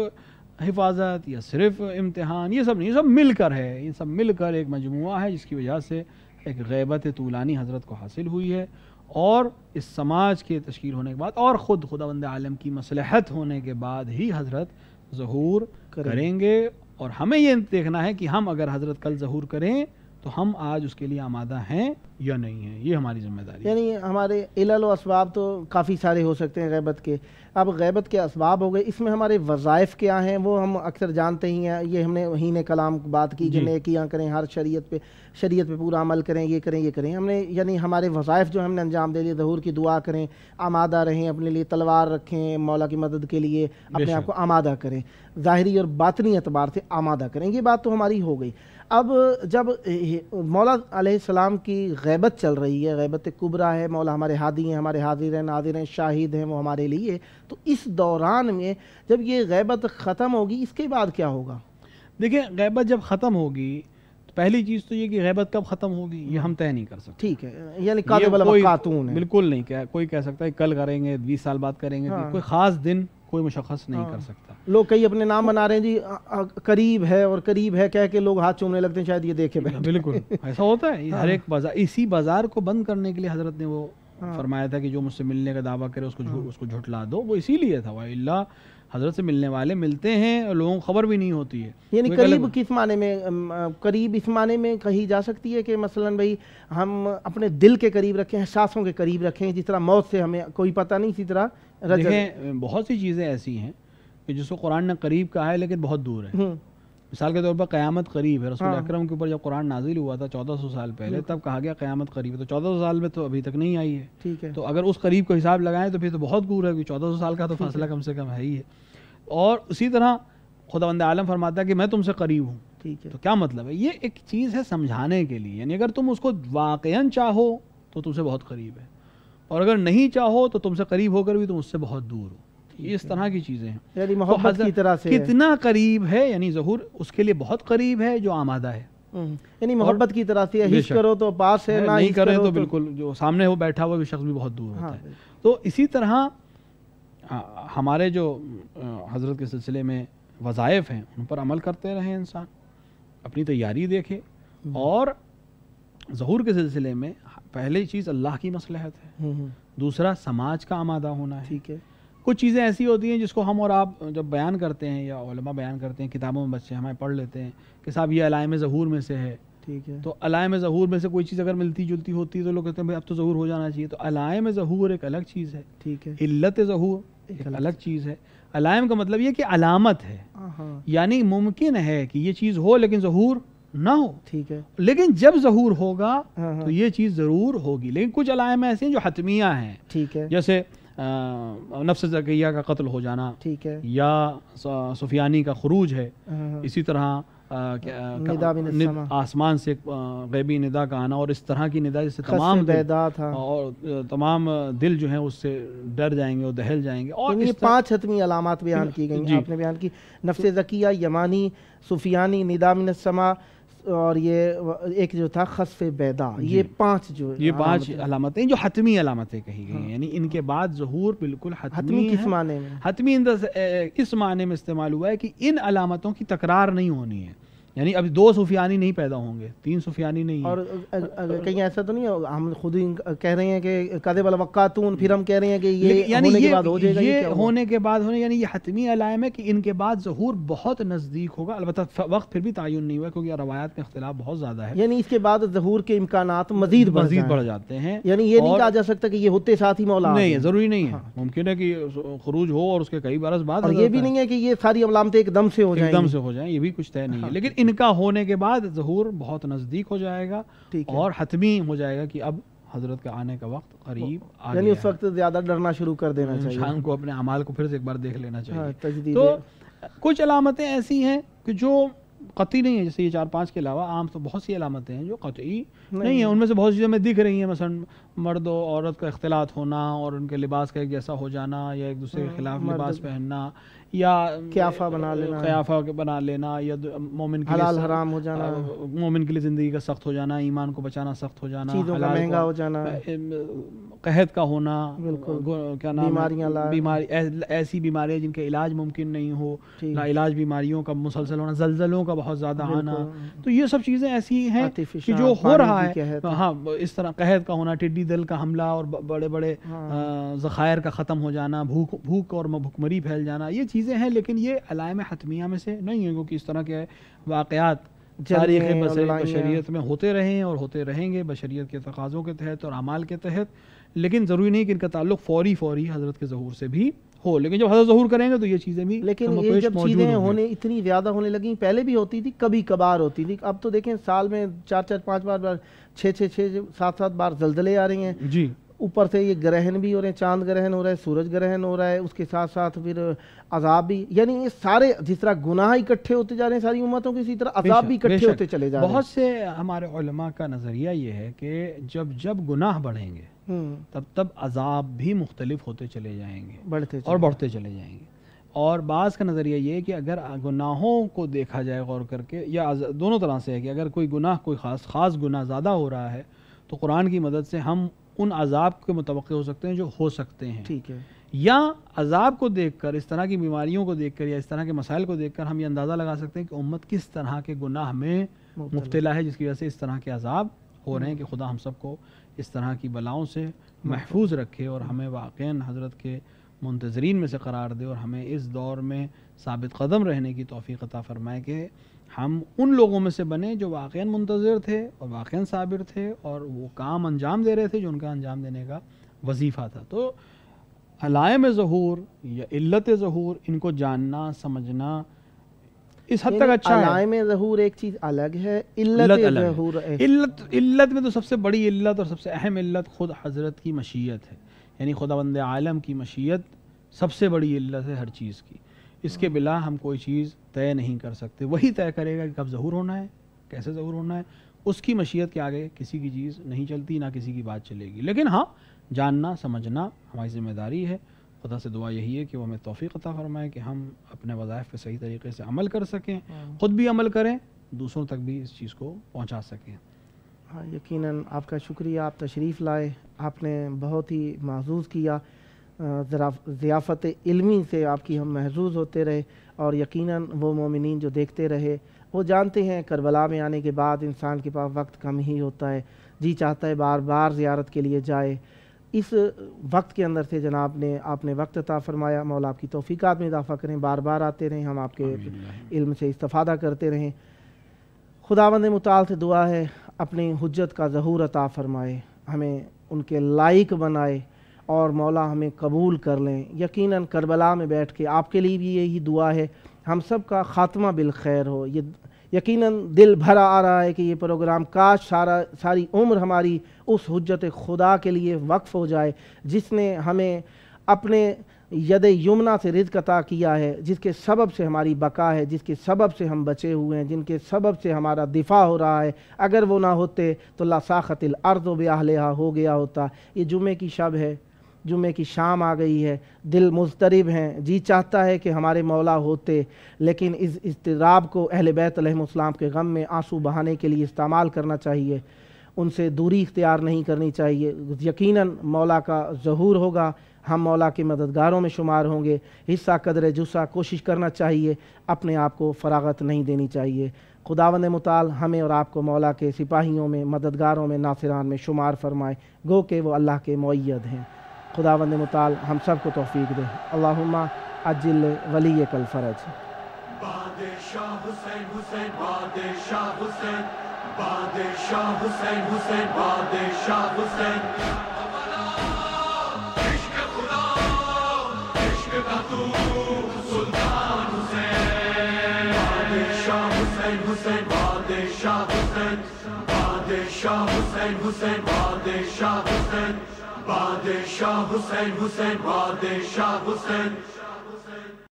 حفاظت یا صرف امتحان یہ سب نہیں, یہ سب مل کر ہے. یہ سب مل کر ایک مجموعہ ہے جس کی وجہ سے ایک غیبت طولانی حضرت کو حاصل ہوئی ہے. اور اس سماج کے تشکیل ہونے کے بعد اور خود خداوند عالم کی مصلحت ہونے کے بعد ہی حضرت ظہور کریں گے. اور ہمیں یہ دیکھنا ہے کہ ہم اگر حضرت کل ظہور کریں تو ہم آج اس کے لیے آمادہ ہیں یا نہیں ہیں. یہ ہماری ذمہ داری ہے. یعنی ہمارے علل و اسباب تو کافی سارے ہو سکتے ہیں غیبت کے. اب غیبت کے اسباب ہو گئے, اس میں ہمارے وظائف کیا ہیں وہ ہم اکثر جانتے ہی ہیں. یہ ہم نے وہین کلام بات کی کہ نیکیاں کریں, ہر شریعت پہ پورا عمل کریں, یہ کریں یہ کریں. ہم نے یعنی ہمارے وظائف جو ہم نے انجام دے لیے, ظہور کی دعا کریں, آمادہ رہیں, اپنے لیے تلوار رکھیں, مولا کی مدد کے لیے اپنے آپ کو آمادہ کریں, ظاہری اور باطنی اعتبار سے آمادہ کریں. یہ بات تو ہماری ہو گئی. اب جب مولا علیہ السلام کی غیبت چل رہی ہے, غیبت کبریٰ ہے, مولا ہمارے ہادی ہیں, ہمارے حاضر ہیں, ناظر ہیں, شاہد ہیں وہ ہمارے لیے, تو اس دوران میں جب یہ غیبت ختم ہوگی اس کے بعد کیا ہوگا؟ دیکھیں, غیبت جب ختم ہوگی تو پہلی چیز تو یہ کہ غیبت کب ختم ہوگی یہ ہم طے نہیں کر سکتے. ٹھیک ہے, یعنی قاضب الوقاتون ہے. بالکل نہیں, کوئی کہہ سکتا ہے کل کریں گے, 20 سال بعد کریں گے, کوئی خاص دن کوئی مشخص نہیں کر سکتا. لوگ کئی اپنے نام بنا رہے ہیں جی قریب ہے اور قریب ہے کہہ کے لوگ ہاتھ چومنے لگتے ہیں, شاید یہ دیکھے بیٹھے. بالکل ایسا ہوتا ہے. ہر ایک بازار, اسی بازار کو بند کرنے کے لیے حضرت نے وہ فرمایا تھا کہ جو مجھ سے ملنے کا دعویٰ کرے اس کو جھٹلا دو. وہ اسی لیے تھا. وَإِلَّا حضرت سے ملنے والے ملتے ہیں اور لوگوں کو خبر بھی نہیں ہوتی ہے. یعنی قریب کس معنی میں؟ قریب اس معنی میں کہی جا سکتی ہے کہ مثلاً بھائی ہم اپنے دل کے قریب رکھیں, احساسوں کے قریب رکھیں, جس طرح موت سے ہمیں کوئی پتہ نہیں, اسی طرح دیکھیں بہت سی چیزیں ایسی ہیں کہ جس کو قرآن نے قریب کہا ہے لیکن بہت دور ہے. مثال کے طور پر قیامت قریب ہے. رسول اکرم کے اوپر جب قرآن نازل ہوا تھا 1400 سال پہلے, تب کہا گیا قیامت قریب ہے. تو 1400 سال میں تو ابھی تک نہیں آئی ہے. ٹھیک ہے, تو اگر اس قریب کو حساب لگائیں تو پھر تو بہت دور ہے, کیونکہ 1400 سال کا تو فاصلہ کم سے کم ہے ہی ہے. اور اسی طرح خداوند عالم فرماتا ہے کہ میں تم سے قریب ہوں. ٹھیک ہے, تو کیا مطلب ہے؟ یہ ایک چیز ہے سمجھانے کے لیے. یعنی اگر تم اس کو واقعاً چاہو تو تم سے بہت قریب ہے, اور اگر نہیں چاہو تو تم سے قریب ہو کر بھی تم اس سے بہت دور ہو. یہ اس طرح کی چیزیں ہیں. یعنی محبت کی طرح سے کتنا قریب ہے, یعنی ظہور اس کے لیے بہت قریب ہے جو آمادہ ہے. یعنی محبت کی طرح سے عشق کرو تو پاس ہے, نہیں کریں تو بالکل جو سامنے ہو بیٹھا ہوا بھی شخص بھی بہت دور ہوتا ہے. تو اسی طرح ہمارے جو حضرت کے سلسلے میں وظائف ہیں ان پر عمل کرتے رہیں, انسان اپنی تیاری دیکھے. اور ظہور کے سلسلے میں پہلی چیز اللہ کی مصلحت ہے, دوسرا سماج کا آمادہ ہونا ہے. ٹھیک ہے, کچھ چیزیں ایسی ہوتی ہیں جس کو ہم اور آپ جب بیان کرتے ہیں یا علماء بیان کرتے ہیں, کتابوں میں بچے ہمیں پڑھ لیتے ہیں کہ صاحب یہ علائم ظہور میں سے ہے. ٹھیک ہے, تو علائم ظہور میں سے کوئی چیز اگر ملتی جلتی ہوتی ہے تو لوگ کہتے ہیں اب تو ظہور ہو جانا چاہیے. تو علائم ظہور ایک الگ چیز ہے. ٹھیک ہے, علت ظہور ایک الگ چیز ہے. علائم کا مطلب یہ کہ علامت ہے, یعنی ممکن ہے کہ یہ چیز ہو لیکن ظہور نہ ہو. ٹھیک ہے, لیکن جب ظہور ہوگا تو یہ چیز ضرور ہوگی. لیکن کچھ علائم ایسے ہیں جو حتمیہ ہیں. ٹھیک ہے, جیسے نفس زکیہ کا قتل ہو جانا, ٹھیک ہے, یا سفیانی کا خروج ہے. اسی طرح آسمان سے غیبی ندا کا آنا, اور اس طرح کی ندا جس سے تمام دل جو ہیں اس سے ڈر جائیں گے اور دہل جائیں گے. اور یہ 5 حتمی علامات بیان کی گئی ہیں, آپ نے بیان کی. نفس زکیہ, یمانی, سفیانی, ندا من السما, اور یہ ایک جو تھا خسف بیدا. یہ 5 علامتیں جو حتمی علامتیں کہی گئی ہیں. یعنی ان کے بعد ظہور بالکل حتمی. کس معنی میں؟ حتمی اس معنی میں استعمال ہوا ہے کہ ان علامتوں کی تکرار نہیں ہونی ہے. یعنی اب 2 سفیانی نہیں پیدا ہوں گے, 3 سفیانی نہیں. اور کہیں ایسا تو نہیں ہوگا ہم خود ہی کہہ رہے ہیں کہ قاذب الوقاتون, پھر ہم کہہ رہے ہیں کہ یہ ہونے کے بعد ہو جائے گا. یہ ہونے کے بعد ہونے, یعنی یہ حتمی علائم ہے کہ ان کے بعد ظہور بہت نزدیک ہوگا. البتہ وقت پھر بھی تعین نہیں ہوا کیونکہ روایات میں اختلاف بہت زیادہ ہے. یعنی اس کے بعد ظہور کے امکانات مزید بڑھ جاتے ہیں. یعنی یہ نہیں کہا جا سکتا کہ یہ ہوتے ساتھ ہی مولا نہیں, ضروری نہیں ہے. ممکن ہے کہ خروج ہو اور اس کے کئی برس بعد, اور یہ بھی نہیں ہے کہ یہ ساری علامتیں ایک دم سے ہو جائیں, یہ بھی کچھ طے نہیں ہے. لیکن ان کا ہونے کے بعد ظہور بہت نزدیک ہو جائے گا اور حتمی ہو جائے گا کہ اب حضرت کا آنے کا وقت قریب آ گیا. یعنی اس وقت زیادہ ڈرنا شروع کر دینا چاہیے, انسان کو اپنے اعمال کو پھر سے ایک بار دیکھ لینا چاہیے. تو کچھ علامتیں ایسی ہیں, کہ جو قطعی نہیں ہے، جیسے یہ 4-5 کے علاوہ عام تو بہت سی علامتیں ہیں جو قطعی نہیں ہیں. ان میں سے بہت سی چیزیں دکھ رہی ہیں، مثلا مرد و عورت کا اختلاط ہونا اور ان کے لباس کا ایک جیسا ہو جانا، یا ایک دوسرے کے خلاف لباس پہننا، یا قیافہ بنا لینا، یا مومن کے حلال حرام ہو جانا، مومن کے لیے زندگی کا سخت ہو جانا، ایمان کو بچانا سخت ہو جانا، چیزوں کا مہنگا ہو جانا، قحط کا ہونا، کیا نام بیماری، ایسی بیماریاں جن کے علاج ممکن نہیں ہو، لا علاج بیماریوں کا مسلسل ہونا، زلزلوں کا بہت زیادہ آنا. تو یہ سب چیزیں ایسی ہیں کہ جو ہو رہا ہے. ہاں، اس طرح قحط کا ہونا، ٹڈی دل کا حملہ اور بڑے بڑے ذخائر کا ختم ہو جانا، بھوک اور بھوکمری پھیل جانا، یہ چیزیں ہیں. لیکن یہ علائم حتمیہ میں سے نہیں ہے، کیونکہ اس طرح کے واقعات تاریخ بشریت میں ہوتے رہے ہیں اور ہوتے رہیں گے بشریت کے تقاضوں کے تحت اور اعمال کے تحت. لیکن ضروری نہیں کہ ان کا تعلق فوری حضرت کے ظہور سے بھی ہو، لیکن جب حضرت ظہور کریں گے تو یہ چیزیں بھی. لیکن یہ جب چیزیں ہونے اتنی زیادہ ہونے لگیں، پہلے بھی ہوتی تھی، کبھی کبھار ہوتی تھی. اب تو دیکھیں سال میں 4-4 5 بار 6-7 بار زلزلے آ رہے ہیں جی. اوپر سے یہ گرہن بھی ہو رہے ہیں، چاند گرہن ہو رہا ہے، سورج گرہن ہو رہا ہے، اس کے ساتھ ساتھ پھر عذاب بھی. یعنی یہ سارے جس طرح گناہ اکٹھے ہوتے جا رہے ہیں ساری امتوں کے، اسی طرح عذاب بھی اکٹھے ہوتے چلے جا رہے ہیں. بہت سے ہمارے علماء کا نظریہ یہ ہے کہ جب گناہ بڑھیں گے تب عذاب بھی مختلف ہوتے چلے جائیں گے اور بڑھتے چلے جائیں گے. اور بعض کا نظریہ یہ ہے کہ اگر گناہوں کو دیکھا جائے غور کر کے، یا دونوں طرح سے ہے کہ اگر کوئی گناہ، کوئی خاص گناہ زیادہ ہو رہا ہے تو قرآن کی مدد سے ہم ان عذاب کے متوقع ہو سکتے ہیں جو ہو سکتے ہیں. ٹھیک ہے. یا عذاب کو دیکھ کر، اس طرح کی بیماریوں کو دیکھ کر یا اس طرح کے مسائل کو دیکھ کر ہم یہ اندازہ لگا سکتے ہیں کہ امت کس طرح کے گناہ میں مبتلا ہے، جس کی وجہ سے اس طرح کے عذاب ہو رہے ہیں. کہ خدا ہم سب کو اس طرح کی بلاؤں سے محفوظ رکھے اور ہمیں واقعاً حضرت کے منتظرین میں سے قرار دے، اور ہمیں اس دور میں ثابت قدم رہنے کی توفیق عطا فرمائے کہ ہم ان لوگوں میں سے بنے جو واقعاً منتظر تھے اور واقعاً صابر تھے اور وہ کام انجام دے رہے تھے جو ان کا انجام دینے کا وظیفہ تھا. تو علائم ظہور یا علت ظہور، ان کو جاننا سمجھنا اس حد تک اچھا ہے. علائم ظہور ایک چیز الگ ہے، علت ظہور علت میں تو سب سے بڑی علت اور سب سے اہم علت خود حضرت کی مشیت ہے. یعنی خداوند عالم کی مشیت سب سے بڑی علت ہے ہر چیز کی. اس کے بلا ہم کوئی چیز طے نہیں کر سکتے. وہی طے کرے گا کہ کب ظہور ہونا ہے، کیسے ظہور ہونا ہے. اس کی مشیت کے آگے کسی کی چیز نہیں چلتی، نہ کسی کی بات چلے گی. لیکن ہاں، جاننا سمجھنا ہماری ذمہ داری ہے. خدا سے دعا یہی ہے کہ وہ ہمیں توفیق عطا فرمائے کہ ہم اپنے وظائف پہ صحیح طریقے سے عمل کر سکیں، خود بھی عمل کریں، دوسروں تک بھی اس چیز کو پہنچا سکیں. ہاں، یقیناً آپ کا شکریہ، آپ تشریف لائے، آپ نے بہت ہی محظوظ کیا. ضیافت علمی سے آپ کی ہم محظوظ ہوتے رہے، اور یقیناً وہ مومنین جو دیکھتے رہے وہ جانتے ہیں کربلا میں آنے کے بعد انسان کے پاس وقت کم ہی ہوتا ہے، جی چاہتا ہے بار بار زیارت کے لیے جائے. اس وقت کے اندر سے جناب نے آپ نے وقت عطا فرمایا. مولا آپ کی توفیقات میں اضافہ کریں، بار بار آتے رہیں، ہم آپ کے علم سے استفادہ کرتے رہیں. خداوند متعال سے دعا ہے اپنی حجت کا ظہور عطا فرمائے، ہمیں ان کے لائق بنائے، اور مولا ہمیں قبول کر لیں. یقیناً کربلا میں بیٹھ کے آپ کے لیے بھی یہی دعا ہے، ہم سب کا خاتمہ بالخیر ہو. یہ یقیناً دل بھرا آ رہا ہے کہ یہ پروگرام کاش ساری عمر ہماری اس حجت خدا کے لیے وقف ہو جائے جس نے ہمیں اپنے ید یمنا سے رزق عطا کیا ہے، جس کے سبب سے ہماری بقا ہے، جس کے سبب سے ہم بچے ہوئے ہیں، جن کے سبب سے ہمارا دفاع ہو رہا ہے. اگر وہ نہ ہوتے تو لساخت الارض باہلہا ہو گیا ہوتا. یہ جمعے کی شب ہے، جمعے کی شام آ گئی ہے، دل مضطرب ہیں، جی چاہتا ہے کہ ہمارے مولا ہوتے، لیکن اس اضطراب کو اہل بیت علیہم السلام کے غم میں آنسو بہانے کے لیے استعمال کرنا چاہیے، ان سے دوری اختیار نہیں کرنی چاہیے. یقیناً مولا کا ظہور ہوگا، ہم مولا کے مددگاروں میں شمار ہوں گے. حصہ قدر جسہ کوشش کرنا چاہیے، اپنے آپ کو فراغت نہیں دینی چاہیے. خداوند متعال ہمیں اور آپ کو مولا کے سپاہیوں میں، مددگاروں میں، ناصران میں شمار فرمائے، گو کہ وہ اللہ کے مؤید ہیں. خداوند متعال ہم سب کو توفیق دے. اللہم عجل ولیک الفرج. بادشاہ حسین حسین بادشاہ حسین بادشاہ حسین حسین بادشاہ حسین عشق خدا عشق بطور سلطان حسین بادشاہ حسین حسین بادشاہ حسین بادشاہ حسین حسین بادشاہ حسین بادشاہ حسین حسین بادشاہ حسین